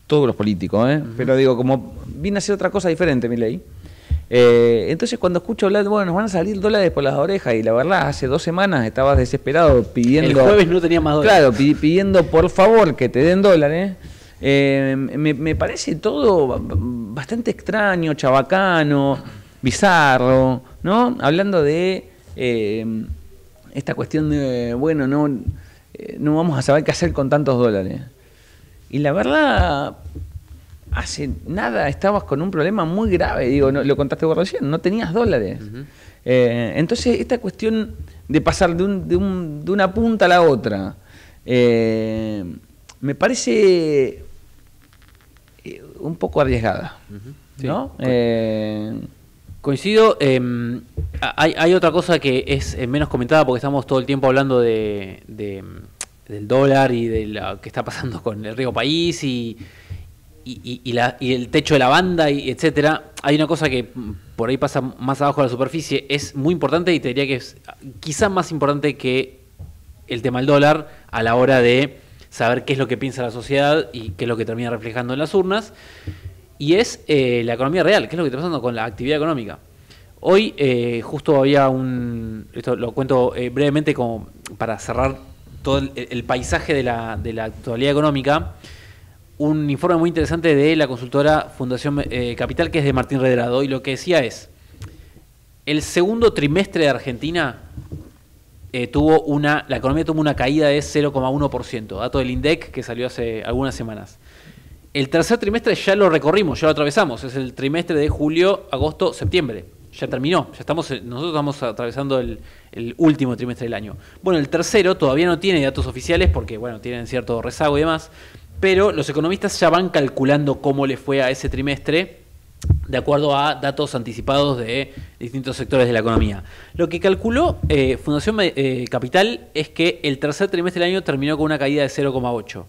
todos los políticos, pero digo, como viene a ser otra cosa diferente Milei. Entonces cuando escucho hablar, bueno, nos van a salir dólares por las orejas, y la verdad, hace 2 semanas estabas desesperado pidiendo... El jueves no tenía más dólares. Claro, pidiendo por favor que te den dólares. Me parece todo bastante extraño, chabacano, bizarro, ¿no? Hablando de esta cuestión de, bueno, no vamos a saber qué hacer con tantos dólares. Y la verdad, hace nada estabas con un problema muy grave, digo, lo contaste vos recién, no tenías dólares. Entonces, esta cuestión de pasar de una punta a la otra, me parece un poco arriesgada, ¿no? Coincido. Hay otra cosa que es menos comentada porque estamos todo el tiempo hablando del dólar y de lo que está pasando con el Río País y y el techo de la banda, y etcétera. Hay una cosa que por ahí pasa más abajo de la superficie, es muy importante y te diría que es quizás más importante que el tema del dólar a la hora de saber qué es lo que piensa la sociedad y qué es lo que termina reflejando en las urnas, y es la economía real, qué es lo que está pasando con la actividad económica. Hoy justo había esto lo cuento brevemente como para cerrar todo el paisaje de la actualidad económica, un informe muy interesante de la consultora Fundación Capital, que es de Martín Redrado, y lo que decía es, el segundo trimestre de Argentina la economía tuvo una caída de 0,1%, dato del INDEC que salió hace algunas semanas. El tercer trimestre ya lo recorrimos, ya lo atravesamos, es el trimestre de julio, agosto, septiembre. Ya terminó, nosotros estamos atravesando el último trimestre del año. Bueno, el tercero todavía no tiene datos oficiales porque, bueno, tienen cierto rezago y demás, pero los economistas ya van calculando cómo le fue a ese trimestre de acuerdo a datos anticipados de distintos sectores de la economía. Lo que calculó Fundación Capital es que el tercer trimestre del año terminó con una caída de 0,8%.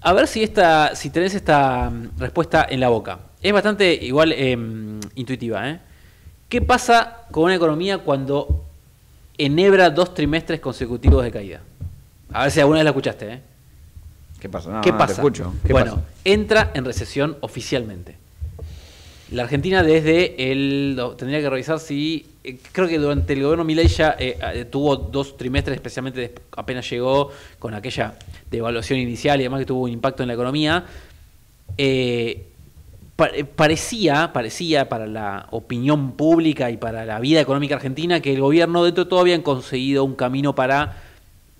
A ver si tenés esta respuesta en la boca. Es bastante igual intuitiva. ¿Qué pasa con una economía cuando enhebra 2 trimestres consecutivos de caída? A ver si alguna vez la escuchaste. ¿Qué pasa? ¿Qué pasa? Te escucho. ¿Qué bueno, pasa? entra en recesión oficialmente. La Argentina tendría que revisar si, creo que durante el gobierno Milei ya tuvo 2 trimestres, especialmente apenas llegó con aquella devaluación inicial y además que tuvo un impacto en la economía. Parecía para la opinión pública y para la vida económica argentina que el gobierno dentro de todo habían conseguido un camino para,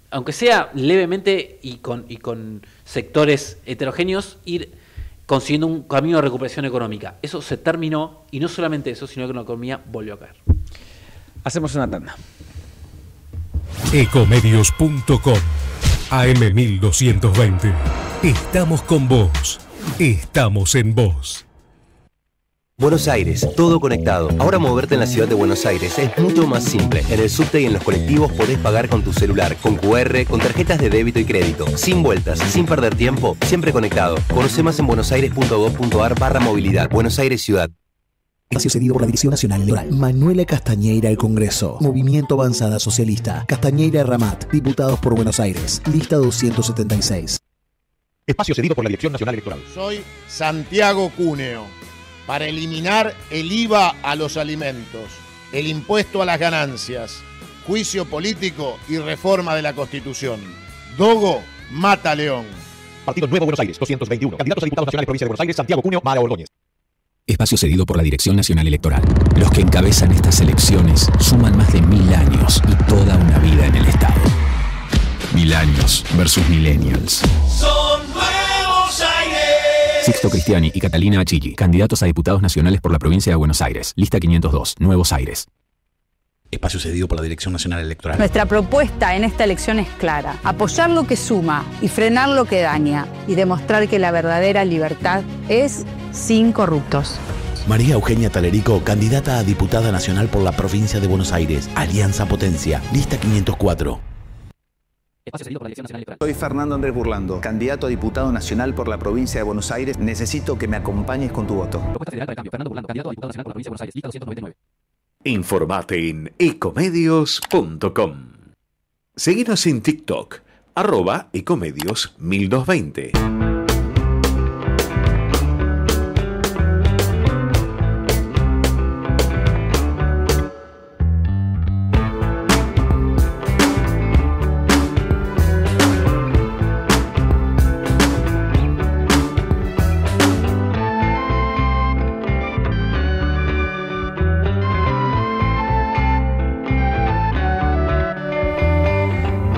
aunque sea levemente y con sectores heterogéneos, ir consiguiendo un camino de recuperación económica. Eso se terminó, y no solamente eso, sino que la economía volvió a caer. Hacemos una tanda. Ecomedios.com AM1220. Estamos con vos. Estamos en vos. Buenos Aires, todo conectado. Ahora moverte en la ciudad de Buenos Aires es mucho más simple. En el subte y en los colectivos podés pagar con tu celular, con QR, con tarjetas de débito y crédito. Sin vueltas, sin perder tiempo, siempre conectado. Conoce más en buenosaires.gov.ar/movilidad. Buenos Aires Ciudad. Espacio cedido por la Dirección Nacional Electoral. Manuela Castañeira al Congreso. Movimiento Avanzada Socialista. Castañeira Ramat. Diputados por Buenos Aires. Lista 276. Espacio cedido por la Dirección Nacional Electoral. Soy Santiago Cúneo. Para eliminar el IVA a los alimentos, el impuesto a las ganancias, juicio político y reforma de la Constitución. Dogo mata León. Partido Nuevo Buenos Aires, 221. Candidatos a diputados nacionales, provincia de Buenos Aires, Santiago Cúneo, Mara Ordóñez. Espacio cedido por la Dirección Nacional Electoral. Los que encabezan estas elecciones suman más de 1000 años y toda una vida en el Estado. 1000 años versus millennials. Son Nuevos Aires. Sixto Cristiani y Catalina Achilli, candidatos a diputados nacionales por la provincia de Buenos Aires. Lista 502, Nuevos Aires. Espacio cedido por la Dirección Nacional Electoral. Nuestra propuesta en esta elección es clara: apoyar lo que suma y frenar lo que daña, y demostrar que la verdadera libertad es sin corruptos. María Eugenia Talerico, candidata a diputada nacional por la provincia de Buenos Aires. Alianza Potencia. Lista 504. Soy Fernando Andrés Burlando, candidato a diputado nacional por la provincia de Buenos Aires. Necesito que me acompañes con tu voto. Informate en ecomedios.com. Seguinos en TikTok, @ecomedios1220.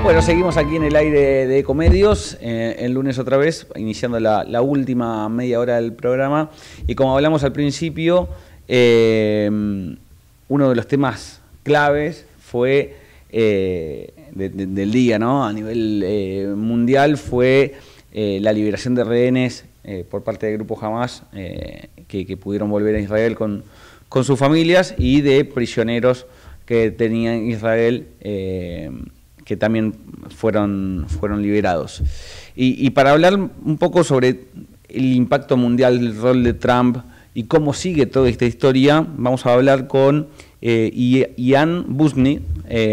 Bueno, seguimos aquí en el aire de Ecomedios, el lunes otra vez, iniciando la última media hora del programa. Y como hablamos al principio, uno de los temas claves fue del día, ¿no? A nivel mundial fue la liberación de rehenes por parte del grupo Hamas que pudieron volver a Israel con sus familias, y de prisioneros que tenía Israel que también fueron liberados. Y para hablar un poco sobre el impacto mundial del rol de Trump y cómo sigue toda esta historia, vamos a hablar con Ian Bushney,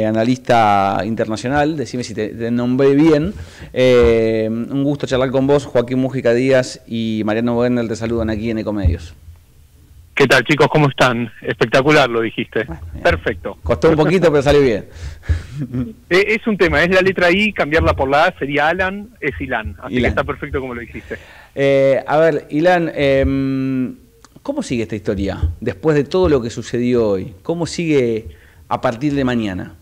analista internacional. Decime si te nombré bien. Un gusto charlar con vos. Joaquín Mújica Díaz y Mariano Werner te saludan aquí en Ecomedios. ¿Qué tal, chicos? ¿Cómo están? Espectacular lo dijiste. Perfecto. Costó un poquito, pero salió bien. Es un tema, es la letra I, cambiarla por la A sería Alan, es Ilan. Así que está perfecto como lo dijiste. A ver, Ilan, ¿cómo sigue esta historia después de todo lo que sucedió hoy? ¿Cómo sigue a partir de mañana?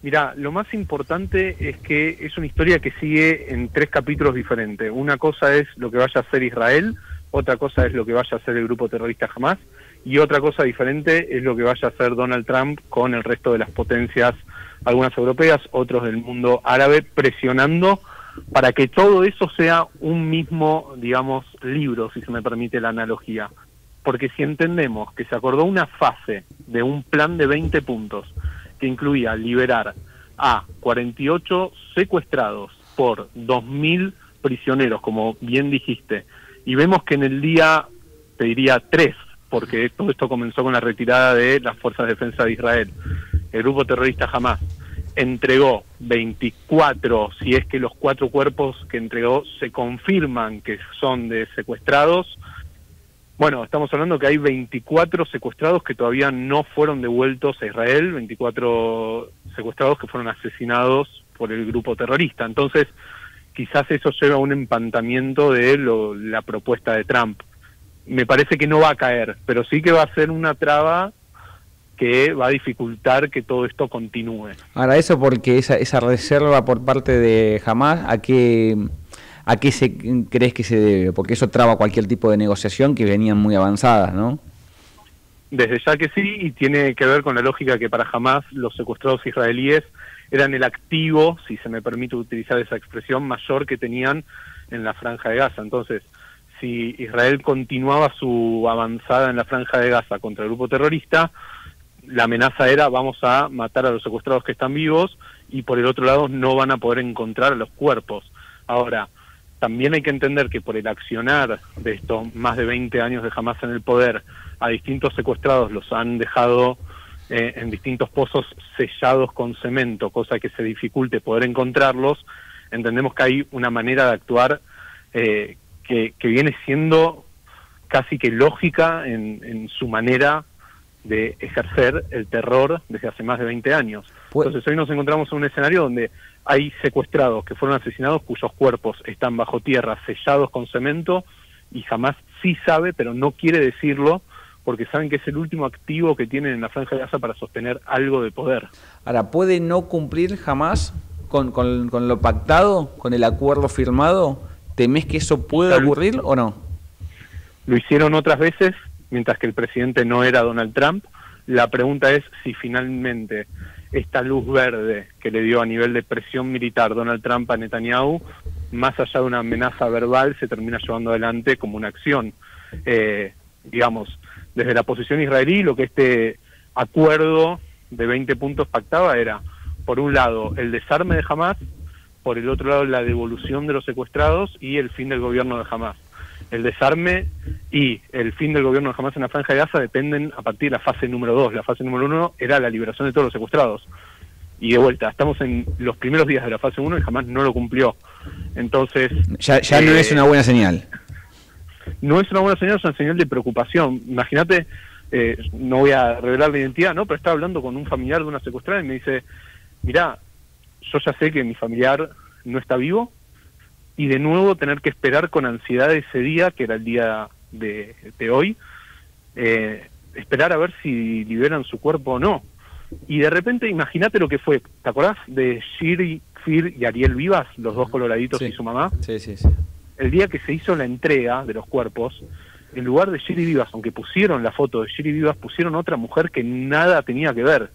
Mirá, lo más importante es que es una historia que sigue en 3 capítulos diferentes. Una cosa es lo que vaya a hacer Israel, otra cosa es lo que vaya a hacer el grupo terrorista Hamas, y otra cosa diferente es lo que vaya a hacer Donald Trump con el resto de las potencias, algunas europeas, otros del mundo árabe, presionando para que todo eso sea un mismo, digamos, libro, si se me permite la analogía. Porque si entendemos que se acordó una fase de un plan de 20 puntos que incluía liberar a 48 secuestrados por 2.000 prisioneros, como bien dijiste, y vemos que en el día, te diría 3, porque todo esto comenzó con la retirada de las Fuerzas de Defensa de Israel, el grupo terrorista Hamas entregó 24, si es que los 4 cuerpos que entregó se confirman que son de secuestrados. Bueno, estamos hablando que hay 24 secuestrados que todavía no fueron devueltos a Israel, 24 secuestrados que fueron asesinados por el grupo terrorista. Entonces, quizás eso lleva a un empantamiento de la propuesta de Trump. Me parece que no va a caer, pero sí que va a ser una traba que va a dificultar que todo esto continúe. Ahora, eso porque esa reserva por parte de Hamas, ¿a qué crees que se debe? Porque eso traba cualquier tipo de negociación que venían muy avanzadas, ¿no? Desde ya que sí, y tiene que ver con la lógica que para Hamas los secuestrados israelíes eran el activo, si se me permite utilizar esa expresión, mayor que tenían en la Franja de Gaza. Entonces, si Israel continuaba su avanzada en la Franja de Gaza contra el grupo terrorista, la amenaza era: vamos a matar a los secuestrados que están vivos, y por el otro lado no van a poder encontrar a los cuerpos. Ahora, también hay que entender que por el accionar de estos más de 20 años de Hamas en el poder, a distintos secuestrados los han dejado en distintos pozos sellados con cemento, cosa que se dificulte poder encontrarlos. Entendemos que hay una manera de actuar que viene siendo casi que lógica en su manera de ejercer el terror desde hace más de 20 años. Entonces hoy nos encontramos en un escenario donde hay secuestrados que fueron asesinados cuyos cuerpos están bajo tierra, sellados con cemento, y Hamas sí sabe, pero no quiere decirlo, porque saben que es el último activo que tienen en la Franja de Gaza para sostener algo de poder. Ahora, ¿puede no cumplir Hamas con lo pactado, con el acuerdo firmado? ¿Temés que eso pueda ocurrir o no? Lo hicieron otras veces, mientras que el presidente no era Donald Trump. La pregunta es si finalmente esta luz verde que le dio a nivel de presión militar Donald Trump a Netanyahu, más allá de una amenaza verbal, se termina llevando adelante como una acción. Digamos, desde la posición israelí, lo que este acuerdo de 20 puntos pactaba era, por un lado, el desarme de Hamas, por el otro lado, la devolución de los secuestrados y el fin del gobierno de Hamas. El desarme y el fin del gobierno de Hamas en la Franja de Gaza dependen a partir de la fase número 2. La fase número 1 era la liberación de todos los secuestrados. Y de vuelta, estamos en los primeros días de la fase 1 y Hamas no lo cumplió. Entonces... Ya no es una buena señal. No es una buena señal, es una señal de preocupación. Imagínate, no voy a revelar la identidad, ¿no? Pero estaba hablando con un familiar de una secuestrada y me dice: mirá, yo ya sé que mi familiar no está vivo, y de nuevo tener que esperar con ansiedad ese día, que era el día de hoy, esperar a ver si liberan su cuerpo o no. Y de repente, imagínate lo que fue. ¿Te acordás de Shiri, Kfir y Ariel Vivas, los dos coloraditos, y su mamá? Sí. El día que se hizo la entrega de los cuerpos, en lugar de Shiri Vivas, aunque pusieron la foto de Shiri Vivas, pusieron otra mujer que nada tenía que ver.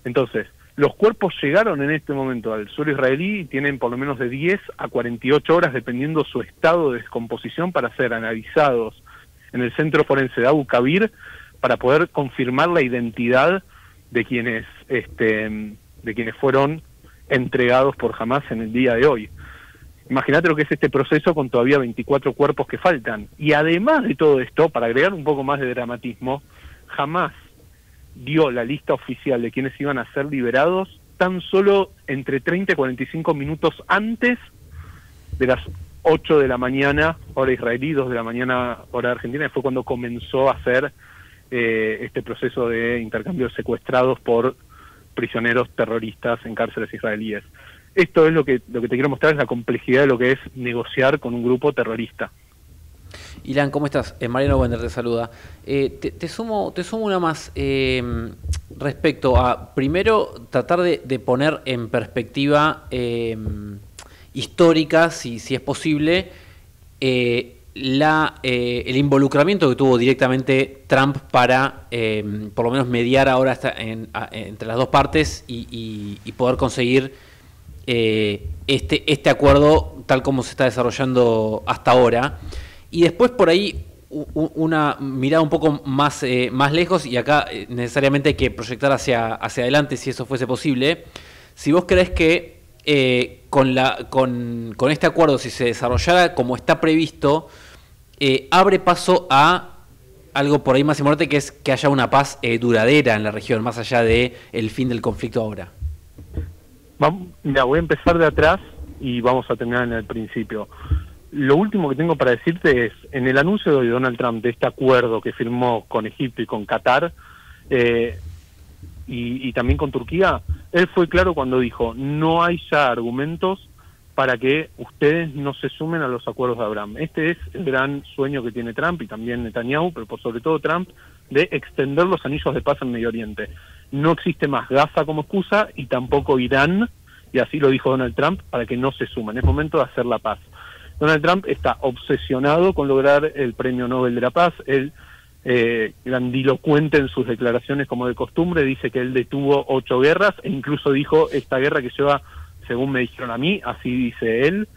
Entonces, los cuerpos llegaron en este momento al suelo israelí y tienen por lo menos de 10 a 48 horas, dependiendo su estado de descomposición, para ser analizados en el centro forense de Abu Kabir, para poder confirmar la identidad de quienes fueron entregados por Hamas en el día de hoy. Imagínate lo que es este proceso con todavía 24 cuerpos que faltan. Y además de todo esto, para agregar un poco más de dramatismo, Hamás dio la lista oficial de quienes iban a ser liberados tan solo entre 30 y 45 minutos antes de las 8 de la mañana, hora israelí, 2 de la mañana, hora argentina, y fue cuando comenzó a hacer este proceso de intercambio de secuestrados por prisioneros terroristas en cárceles israelíes. Esto es lo que te quiero mostrar, es la complejidad de lo que es negociar con un grupo terrorista. Ilan, ¿cómo estás? Mariano Wender te saluda. Te sumo una más respecto a, primero, tratar de poner en perspectiva histórica, si es posible, el involucramiento que tuvo directamente Trump para, por lo menos, mediar ahora entre las dos partes y poder conseguir este acuerdo tal como se está desarrollando hasta ahora. Y después por ahí una mirada un poco más lejos, y acá necesariamente hay que proyectar hacia adelante si eso fuese posible. Si vos creés que con este acuerdo, si se desarrollara como está previsto, abre paso a algo por ahí más importante, que es que haya una paz duradera en la región, más allá del fin del conflicto ahora. Mira, voy a empezar de atrás y vamos a terminar en el principio. Lo último que tengo para decirte es, en el anuncio de Donald Trump de este acuerdo que firmó con Egipto y con Qatar, y también con Turquía, él fue claro cuando dijo, no hay ya argumentos para que ustedes no se sumen a los acuerdos de Abraham. Este es el gran sueño que tiene Trump y también Netanyahu, pero por sobre todo Trump, de extender los anillos de paz en Medio Oriente. No existe más Gaza como excusa y tampoco Irán, y así lo dijo Donald Trump, para que no se sumen. Es momento de hacer la paz. Donald Trump está obsesionado con lograr el Premio Nobel de la Paz. Él, grandilocuente en sus declaraciones como de costumbre, dice que él detuvo 8 guerras e incluso dijo esta guerra que lleva, según me dijeron a mí, así dice él,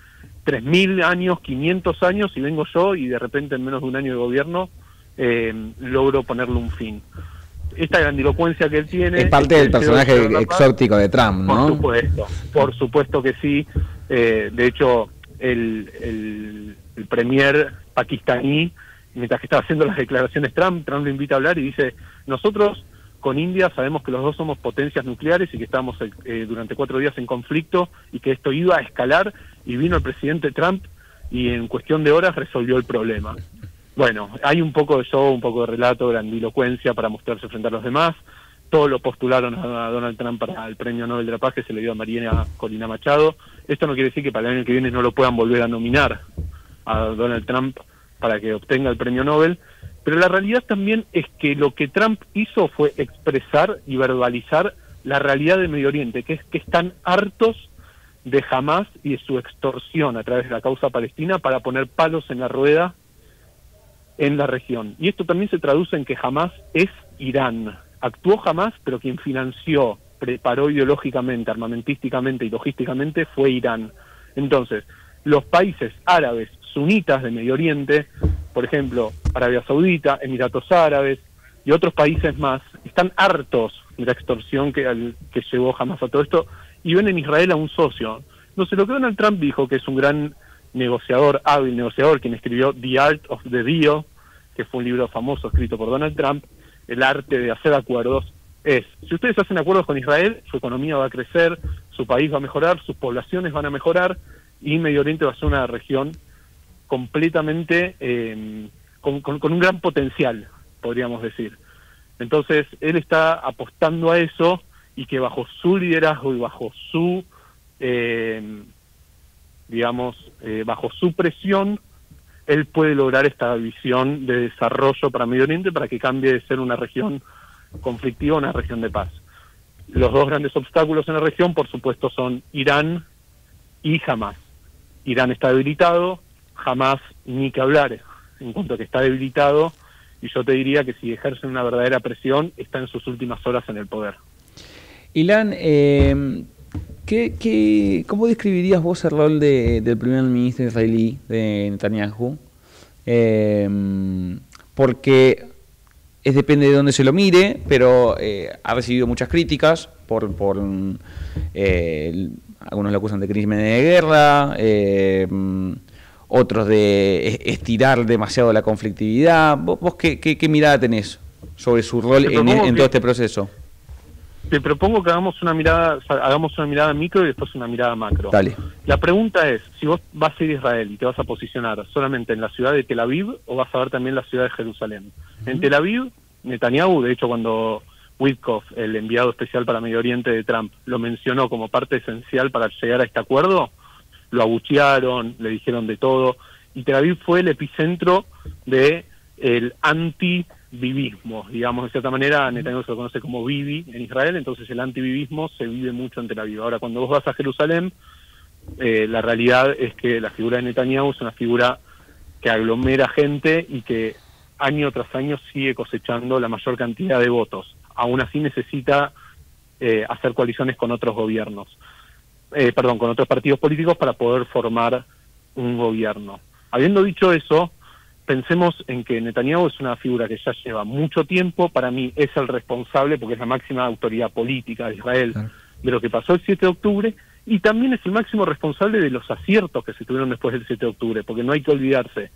3.000 años, 500 años, y vengo yo y de repente en menos de un año de gobierno logro ponerle un fin. Esta grandilocuencia que él tiene... Es parte del personaje exótico de Trump, ¿no? Por supuesto que sí. De hecho, el premier pakistaní, mientras que estaba haciendo las declaraciones Trump lo invita a hablar y dice, nosotros con India sabemos que los dos somos potencias nucleares y que estamos durante 4 días en conflicto y que esto iba a escalar, y vino el presidente Trump y en cuestión de horas resolvió el problema. Bueno, hay un poco de show, un poco de relato, grandilocuencia para mostrarse frente a los demás. Todos lo postularon a Donald Trump para el Premio Nobel de la Paz, que se le dio a Mariana Corina Machado. Esto no quiere decir que para el año que viene no lo puedan volver a nominar a Donald Trump para que obtenga el Premio Nobel, pero la realidad también es que lo que Trump hizo fue expresar y verbalizar la realidad de Medio Oriente, que es que están hartos de Hamás y de su extorsión a través de la causa palestina para poner palos en la rueda en la región. Y esto también se traduce en que Hamás es Irán. Actuó Hamás, pero quien financió, preparó ideológicamente, armamentísticamente y logísticamente fue Irán. Entonces, los países árabes sunitas de Medio Oriente, por ejemplo, Arabia Saudita, Emiratos Árabes y otros países más, están hartos de la extorsión que llevó Hamás a todo esto y ven en Israel a un socio. Entonces, lo que Donald Trump dijo, que es un gran negociador, hábil negociador, quien escribió The Art of the Deal, que fue un libro famoso escrito por Donald Trump, el arte de hacer acuerdos, es, si ustedes hacen acuerdos con Israel, su economía va a crecer, su país va a mejorar, sus poblaciones van a mejorar, y Medio Oriente va a ser una región completamente con un gran potencial, podríamos decir. Entonces, él está apostando a eso, y que bajo su liderazgo y bajo su, bajo su presión, él puede lograr esta visión de desarrollo para Medio Oriente, para que cambie de ser una región conflictiva a una región de paz. Los dos grandes obstáculos en la región, por supuesto, son Irán y Hamás. Irán está debilitado, Hamás ni que hablar en cuanto a que está debilitado, y yo te diría que si ejercen una verdadera presión, está en sus últimas horas en el poder. Ilan, ¿cómo describirías vos el rol del primer ministro israelí, de Netanyahu? Porque depende de dónde se lo mire, pero ha recibido muchas críticas por algunos lo acusan de crímenes de guerra, otros de estirar demasiado la conflictividad. ¿Vos qué mirada tenés sobre su rol en todo este proceso? Te propongo que hagamos una mirada micro y después una mirada macro. Dale. La pregunta es, si vos vas a ir a Israel y te vas a posicionar solamente en la ciudad de Tel Aviv o vas a ver también la ciudad de Jerusalén. En Tel Aviv, Netanyahu, de hecho cuando Witkoff, el enviado especial para Medio Oriente de Trump, lo mencionó como parte esencial para llegar a este acuerdo, lo abuchearon, le dijeron de todo, y Tel Aviv fue el epicentro de el anti-vivismo, digamos, de cierta manera. Netanyahu se lo conoce como Bibi en Israel, entonces el anti-vivismo se vive mucho en Tel Aviv. Ahora, cuando vos vas a Jerusalén, la realidad es que la figura de Netanyahu es una figura que aglomera gente y que año tras año sigue cosechando la mayor cantidad de votos. Aún así necesita hacer coaliciones con otros gobiernos, con otros partidos políticos para poder formar un gobierno. Habiendo dicho eso, pensemos en que Netanyahu es una figura que ya lleva mucho tiempo, para mí es el responsable, porque es la máxima autoridad política de Israel, de lo que pasó el 7 de octubre, y también es el máximo responsable de los aciertos que se tuvieron después del 7 de octubre, porque no hay que olvidarse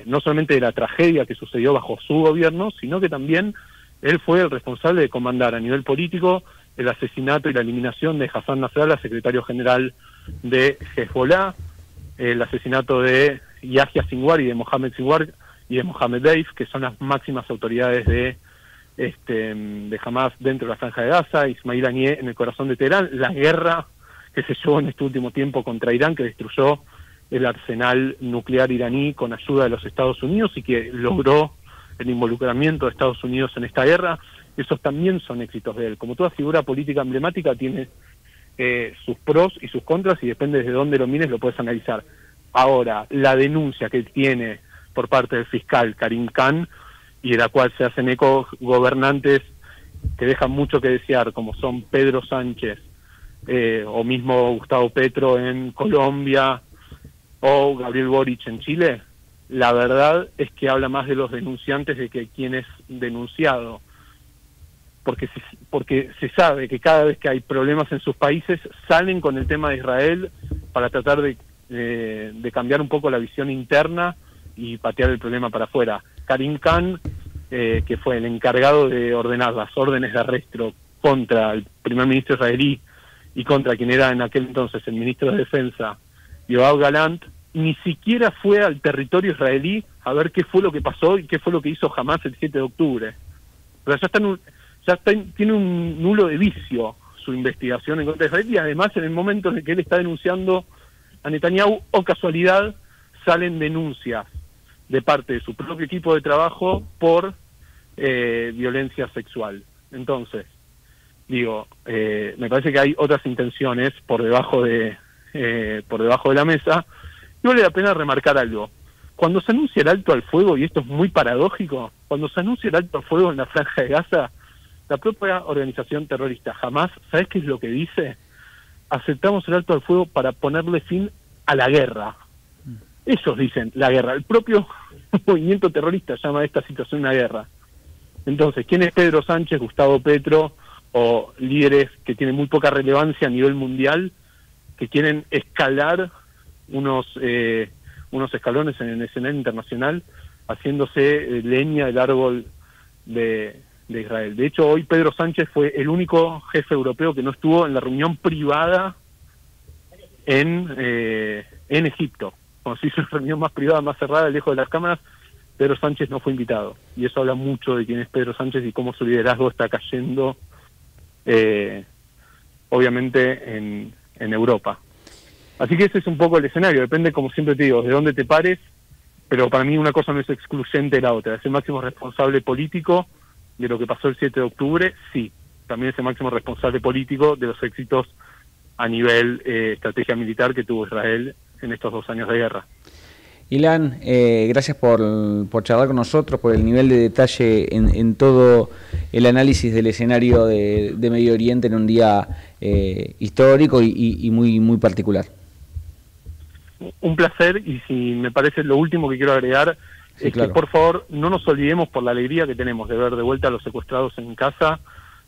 no solamente de la tragedia que sucedió bajo su gobierno, sino que también él fue el responsable de comandar a nivel político el asesinato y la eliminación de Hassan Nasrallah, secretario general de Hezbollah, el asesinato de Yahya Sinwar y de Mohamed Sinwar y de Mohamed Deif, que son las máximas autoridades de Hamas dentro de la Franja de Gaza, Ismail Haniyeh en el corazón de Teherán, la guerra que se llevó en este último tiempo contra Irán, que destruyó el arsenal nuclear iraní con ayuda de los Estados Unidos y que logró el involucramiento de Estados Unidos en esta guerra. Esos también son éxitos de él. Como toda figura política emblemática tiene sus pros y sus contras, y depende de dónde lo mires lo puedes analizar. Ahora, la denuncia que tiene por parte del fiscal Karim Khan, y de la cual se hacen eco gobernantes que dejan mucho que desear, como son Pedro Sánchez o mismo Gustavo Petro en Colombia o Gabriel Boric en Chile, la verdad es que habla más de los denunciantes de que quien es denunciado, porque se sabe que cada vez que hay problemas en sus países salen con el tema de Israel para tratar de cambiar un poco la visión interna y patear el problema para afuera. Karim Khan, que fue el encargado de ordenar las órdenes de arresto contra el primer ministro israelí y contra quien era en aquel entonces el ministro de Defensa, Yoav Galant, ni siquiera fue al territorio israelí a ver qué fue lo que pasó y qué fue lo que hizo Hamas el 7 de octubre. Pero tiene un nulo de vicio su investigación en contra de Israel, y además en el momento en el que él está denunciando a Netanyahu, o casualidad, salen denuncias de parte de su propio equipo de trabajo por violencia sexual. Entonces, me parece que hay otras intenciones por debajo de la mesa, y vale la pena remarcar algo. Cuando se anuncia el alto al fuego, y esto es muy paradójico, cuando se anuncia el alto al fuego en la Franja de Gaza, la propia organización terrorista Hamas, ¿sabes qué es lo que dice? Aceptamos el alto al fuego para ponerle fin a la guerra. Ellos dicen la guerra. El propio movimiento terrorista llama a esta situación una guerra. Entonces, ¿quién es Pedro Sánchez, Gustavo Petro o líderes que tienen muy poca relevancia a nivel mundial, que quieren escalar unos escalones en el escenario internacional, haciéndose leña del árbol de Israel? De hecho, hoy Pedro Sánchez fue el único jefe europeo que no estuvo en la reunión privada en Egipto. Cuando se hizo una reunión más privada, más cerrada, lejos de las cámaras, Pedro Sánchez no fue invitado. Y eso habla mucho de quién es Pedro Sánchez y cómo su liderazgo está cayendo, obviamente, en Europa. Así que ese es un poco el escenario. Depende, como siempre te digo, de dónde te pares, pero para mí una cosa no es excluyente de la otra. Es el máximo responsable político de lo que pasó el 7 de octubre, sí. También es el máximo responsable político de los éxitos a nivel estrategia militar que tuvo Israel en estos 2 años de guerra. Ilan, gracias por charlar con nosotros, por el nivel de detalle en todo el análisis del escenario de Medio Oriente en un día histórico y muy particular. Un placer, y si me parece lo último que quiero agregar, es que por favor no nos olvidemos, por la alegría que tenemos de ver de vuelta a los secuestrados en casa,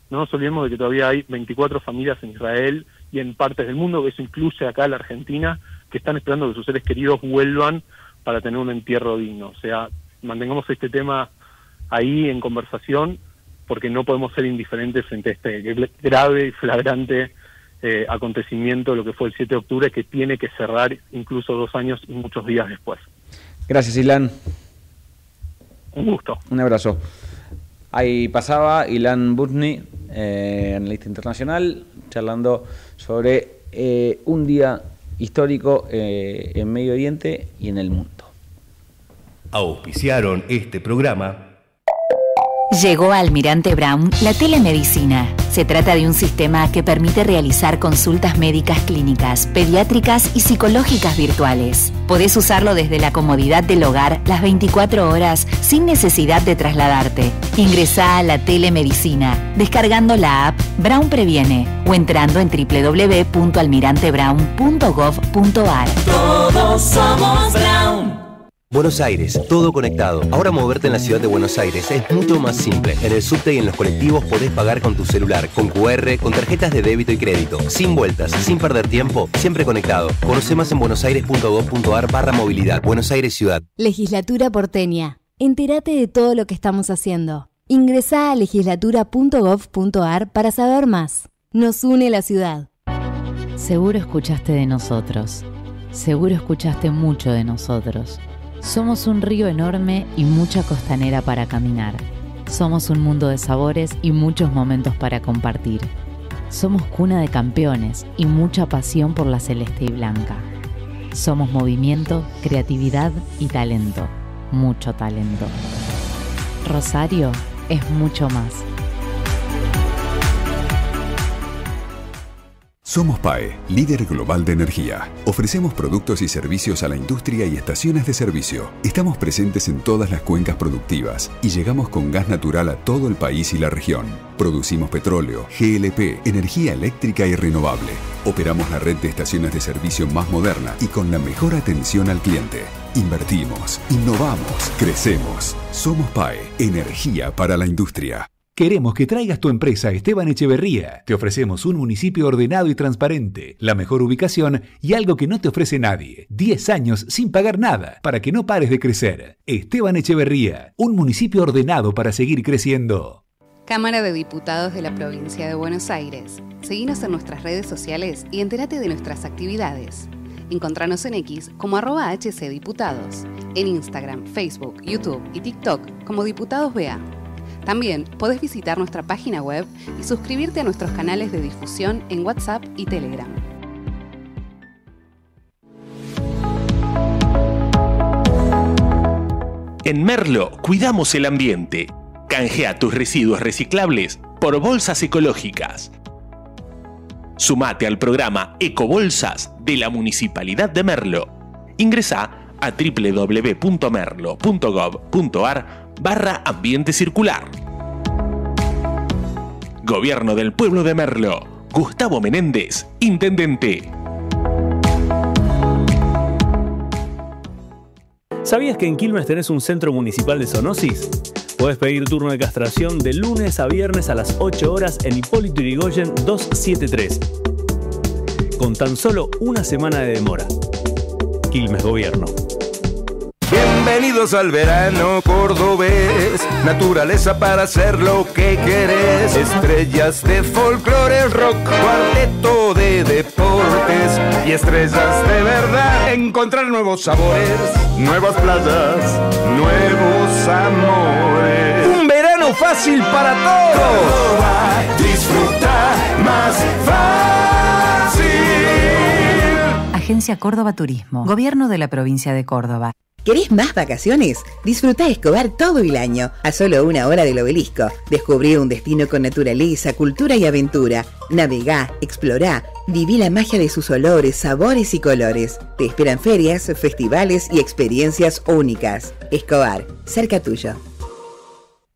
no nos olvidemos de que todavía hay 24 familias en Israel y en partes del mundo, que eso incluye acá la Argentina, que están esperando que sus seres queridos vuelvan para tener un entierro digno. O sea, mantengamos este tema ahí en conversación, porque no podemos ser indiferentes frente a este grave y flagrante acontecimiento, lo que fue el 7 de octubre, que tiene que cerrar incluso 2 años y muchos días después. Gracias, Ilan. Un gusto. Un abrazo. Ahí pasaba Ilan Butni, analista internacional, charlando sobre un día histórico en Medio Oriente y en el mundo. Auspiciaron este programa. Llegó a Almirante Brown la telemedicina. Se trata de un sistema que permite realizar consultas médicas clínicas, pediátricas y psicológicas virtuales. Podés usarlo desde la comodidad del hogar las 24 horas sin necesidad de trasladarte. Ingresá a la telemedicina descargando la app Brown Previene o entrando en www.almirantebrown.gov.ar. Todos somos Brown. Buenos Aires, todo conectado. Ahora moverte en la ciudad de Buenos Aires es mucho más simple. En el subte y en los colectivos podés pagar con tu celular, con QR, con tarjetas de débito y crédito. Sin vueltas, sin perder tiempo, siempre conectado. Conoce más en buenosaires.gov.ar/movilidad. Buenos Aires Ciudad. Legislatura porteña. Entérate de todo lo que estamos haciendo. Ingresá a legislatura.gov.ar para saber más. Nos une la ciudad. Seguro escuchaste de nosotros. Seguro escuchaste mucho de nosotros. Somos un río enorme y mucha costanera para caminar. Somos un mundo de sabores y muchos momentos para compartir. Somos cuna de campeones y mucha pasión por la celeste y blanca. Somos movimiento, creatividad y talento. Mucho talento. Rosario es mucho más. Somos PAE, líder global de energía. Ofrecemos productos y servicios a la industria y estaciones de servicio. Estamos presentes en todas las cuencas productivas y llegamos con gas natural a todo el país y la región. Producimos petróleo, GLP, energía eléctrica y renovable. Operamos la red de estaciones de servicio más moderna y con la mejor atención al cliente. Invertimos, innovamos, crecemos. Somos PAE, energía para la industria. Queremos que traigas tu empresa a Esteban Echeverría. Te ofrecemos un municipio ordenado y transparente, la mejor ubicación y algo que no te ofrece nadie. 10 años sin pagar nada para que no pares de crecer. Esteban Echeverría, un municipio ordenado para seguir creciendo. Cámara de Diputados de la Provincia de Buenos Aires. Seguinos en nuestras redes sociales y entérate de nuestras actividades. Encontranos en X como @HCDiputados, en Instagram, Facebook, YouTube y TikTok como Diputados BA. También podés visitar nuestra página web y suscribirte a nuestros canales de difusión en WhatsApp y Telegram. En Merlo cuidamos el ambiente. Canjea tus residuos reciclables por bolsas ecológicas. Sumate al programa Ecobolsas de la Municipalidad de Merlo. Ingresá a www.merlo.gov.ar/ambiente circular. Gobierno del Pueblo de Merlo. Gustavo Menéndez, Intendente. ¿Sabías que en Quilmes tenés un centro municipal de zoonosis? Podés pedir turno de castración de lunes a viernes a las 8 horas en Hipólito Yrigoyen 273. Con tan solo una semana de demora. Quilmes Gobierno. Bienvenidos al verano cordobés, naturaleza para hacer lo que querés, estrellas de folclore, rock, cuarteto de deportes y estrellas de verdad. Encontrar nuevos sabores, nuevas playas, nuevos amores. Un verano fácil para todos. Córdoba, disfruta más fácil. Agencia Córdoba Turismo, Gobierno de la Provincia de Córdoba. ¿Querés más vacaciones? Disfrutá Escobar todo el año, a solo 1 hora del Obelisco. Descubrí un destino con naturaleza, cultura y aventura. Navegá, explorá, viví la magia de sus olores, sabores y colores. Te esperan ferias, festivales y experiencias únicas. Escobar, cerca tuyo.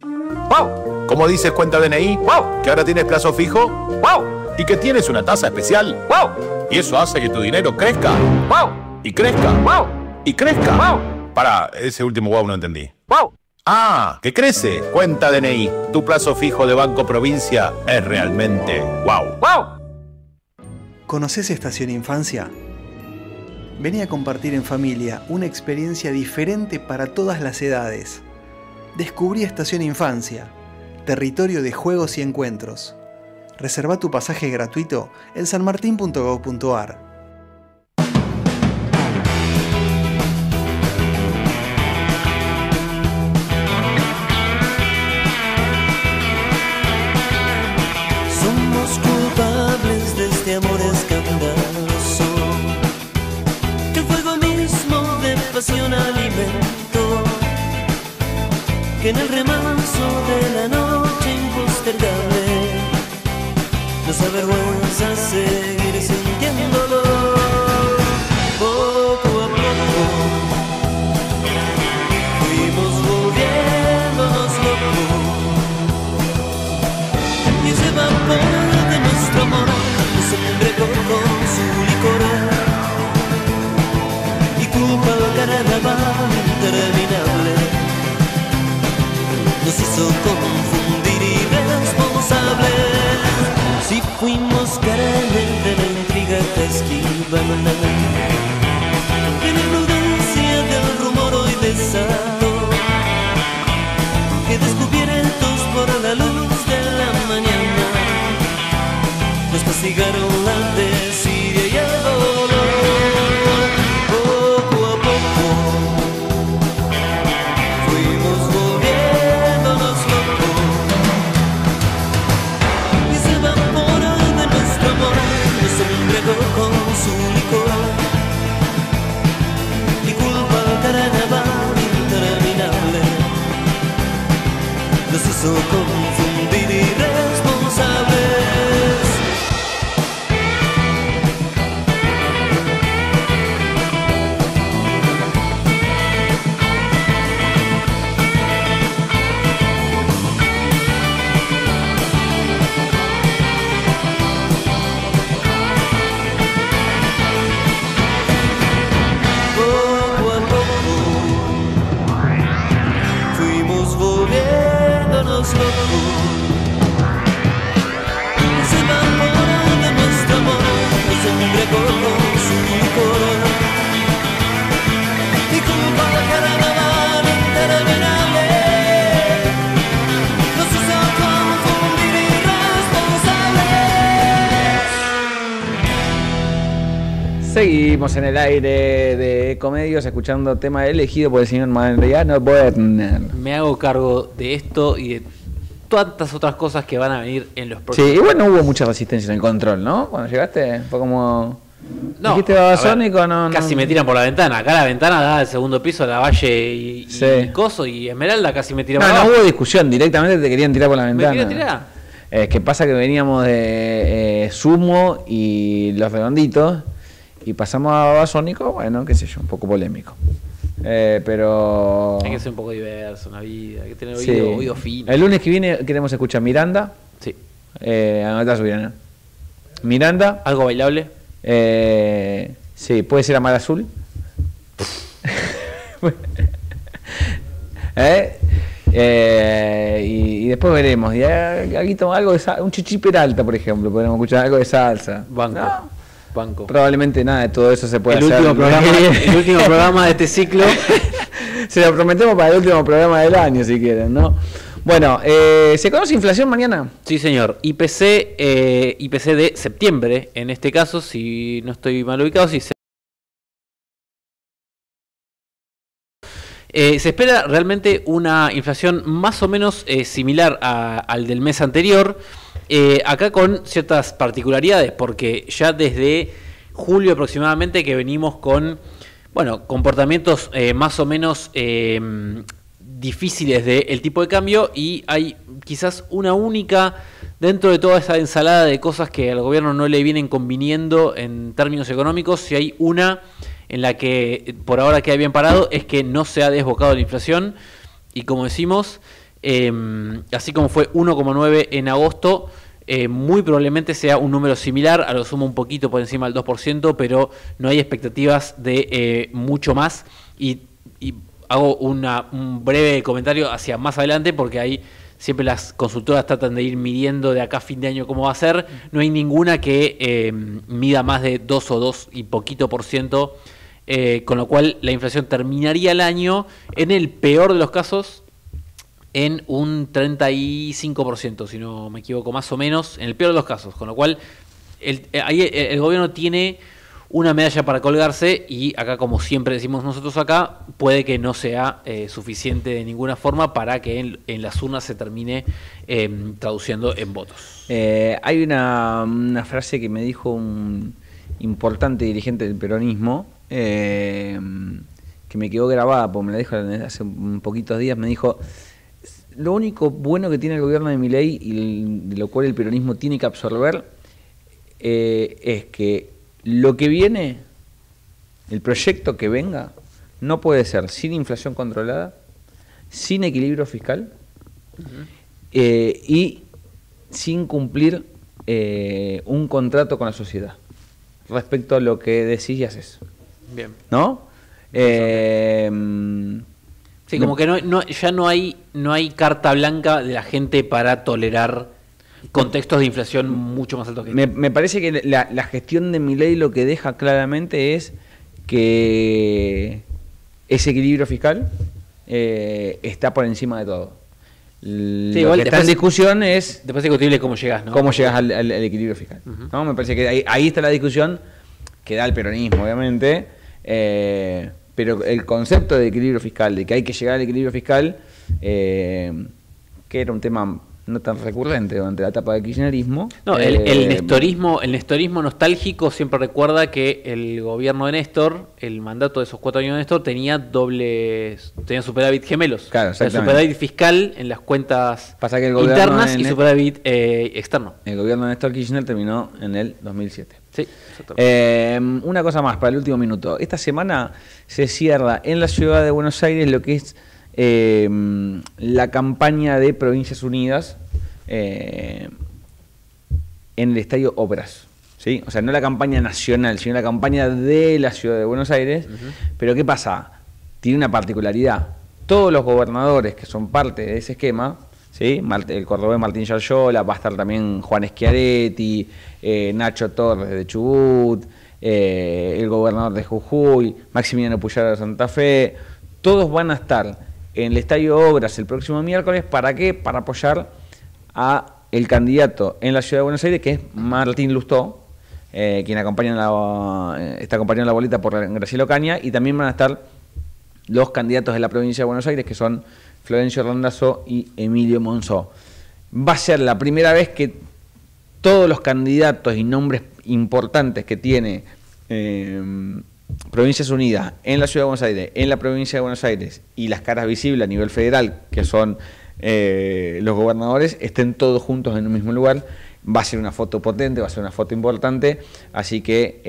¡Wow! ¿Cómo dices cuenta DNI? ¡Wow! ¿Que ahora tienes plazo fijo? ¡Wow! ¿Y que tienes una tasa especial? ¡Wow! Y eso hace que tu dinero crezca. ¡Wow! Y crezca. ¡Wow! Y crezca. ¡Wow! Pará, ese último wow no entendí. ¡Wow! ¡Ah! ¡Que crece! Cuenta DNI. Tu plazo fijo de Banco Provincia es realmente wow. ¡Wow! ¿Conoces Estación Infancia? Vení a compartir en familia una experiencia diferente para todas las edades. Descubrí Estación Infancia, territorio de juegos y encuentros. Reserva tu pasaje gratuito en sanmartin.gov.ar. Somos culpables de este amor escandaloso, que el fuego mismo de pasión alimentó, que en el remanso de la noche impostergable nos avergüenza seguir sintiéndolo. Poco a poco fuimos volviéndonos locos, y ese vapor de nuestro amor nos embriagó con su licor, y culpa al carnaval interminable nos hizo confundir irresponsables. Si fuimos carne de la intriga que esquivan, en la imprudencia del rumor hoy desató, que descubiertos por la luz de la mañana nos castigaron la desidia y el dolor. Poco a poco fuimos volviéndonos locos, y se evapora de nuestro amor, nos embriagó con su licor, y culpa al carnaval interminable nos hizo confundir irresponsables. Poco a poco fuimos volviéndonos locos, se evapora de nuestro amor, nos embriagó con su licor, y culpa al carnaval interminable nos hizo confundir irresponsables. Seguimos en el aire de Ecomedios escuchando tema elegido por el señor Mariano Werner. Me hago cargo de esto y de tantas otras cosas que van a venir en los próximos. Sí, igual no hubo mucha resistencia en el control, ¿no? Cuando llegaste fue como... No, ¿dijiste Babasónico? No, casi no. me tiran por la ventana. Acá la ventana da al segundo piso, la Valle y Coso y Esmeralda casi me tiran No, por no abajo. hubo discusión, directamente te querían tirar por la ¿Me ventana. quería tirar? Es que pasa que veníamos de Sumo y Los Redonditos y pasamos a Babasónico, bueno, qué sé yo, un poco polémico. Pero... Hay que ser un poco diverso en la vida, hay que tener sí. oído fino. El lunes que viene queremos escuchar Miranda. Sí. Anotá, Subirana. Miranda. ¿Algo bailable? Sí, puede ser Amar Azul. Y después veremos. Y algo de un Chichi Peralta, por ejemplo. Podemos escuchar algo de salsa. Banco. ¿No? Banco. Probablemente nada de todo eso se puede hacer. El último programa de este ciclo. Se lo prometemos para el último programa del año, si quieren, ¿no? Bueno, ¿se conoce inflación mañana? Sí, señor. IPC de septiembre, en este caso, si no estoy mal ubicado, sí. Se espera realmente una inflación más o menos similar al del mes anterior, acá con ciertas particularidades, porque ya desde julio aproximadamente que venimos con, bueno, comportamientos más o menos difíciles del tipo de cambio, y hay quizás una única dentro de toda esa ensalada de cosas que al gobierno no le vienen conviniendo en términos económicos. Si hay una en la que por ahora queda bien parado, es que no se ha desbocado la inflación, y como decimos, así como fue 1,9 en agosto, muy probablemente sea un número similar, a lo sumo un poquito por encima del 2%, pero no hay expectativas de mucho más, y hago un breve comentario hacia más adelante, porque hay siempre las consultoras tratan de ir midiendo de acá a fin de año cómo va a ser. No hay ninguna que mida más de 2 o 2 y poquito %, con lo cual la inflación terminaría el año, en el peor de los casos, en un 35%, si no me equivoco, más o menos, en el peor de los casos. Con lo cual, ahí el gobierno tiene una medalla para colgarse, y acá, como siempre decimos nosotros acá, puede que no sea suficiente de ninguna forma para que en las urnas se termine traduciendo en votos. Hay una frase que me dijo un importante dirigente del peronismo, que me quedó grabada, porque me la dijo hace un poquitos días. Me dijo: lo único bueno que tiene el gobierno de Milei, y de lo cual el peronismo tiene que absorber, es que lo que viene, el proyecto que venga, no puede ser sin inflación controlada, sin equilibrio fiscal, y sin cumplir un contrato con la sociedad respecto a lo que decís y haces. Bien. ¿No? Sí, como que ya no hay carta blanca de la gente para tolerar contextos de inflación mucho más altos que me parece que la gestión de Milei lo que deja claramente es que ese equilibrio fiscal está por encima de todo. Sí, lo igual que está en discusión es... Después es discutible cómo llegas, ¿no? Cómo llegas al equilibrio fiscal. ¿No? Me parece que ahí está la discusión que da el peronismo, obviamente, pero el concepto de equilibrio fiscal, de que hay que llegar al equilibrio fiscal, que era un tema no tan recurrente durante la etapa del kirchnerismo. No, el nestorismo nostálgico siempre recuerda que el gobierno de Néstor, el mandato de esos 4 años de Néstor, tenía superávit gemelos. Claro, exactamente. Superávit fiscal en las cuentas que el internas y superávit externo. El gobierno de Néstor Kirchner terminó en el 2007. Sí, una cosa más para el último minuto. Esta semana se cierra en la ciudad de Buenos Aires lo que es la campaña de Provincias Unidas en el Estadio Obras, ¿sí? O sea, no la campaña nacional, sino la campaña de la ciudad de Buenos Aires. Pero ¿qué pasa? Tiene una particularidad. Todos los gobernadores que son parte de ese esquema, ¿sí? El cordobés Martín Yarllola, va a estar también Juan Schiaretti, Nacho Torres de Chubut, el gobernador de Jujuy, Maximiliano Puyaro de Santa Fe. Todos van a estar en el Estadio Obras el próximo miércoles. ¿Para qué? Para apoyar a el candidato en la ciudad de Buenos Aires, que es Martín Lustó, quien está acompañando la boleta por Graciela Ocaña, y también van a estar los candidatos de la provincia de Buenos Aires, que son Florencio Randazzo y Emilio Monzó. Va a ser la primera vez que todos los candidatos y nombres importantes que tiene Provincias Unidas en la Ciudad de Buenos Aires, en la provincia de Buenos Aires, y las caras visibles a nivel federal, que son los gobernadores, estén todos juntos en un mismo lugar. Va a ser una foto potente, va a ser una foto importante, así que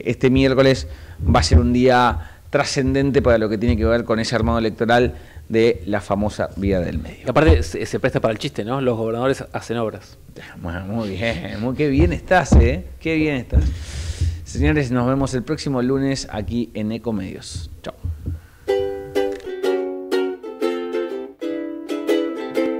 este miércoles va a ser un día trascendente para lo que tiene que ver con ese armado electoral de la famosa Vía del Medio. Y aparte se presta para el chiste, ¿no? Los gobernadores hacen obras. Bueno, muy bien, qué bien estás, qué bien estás. Señores, nos vemos el próximo lunes aquí en Ecomedios. Chao.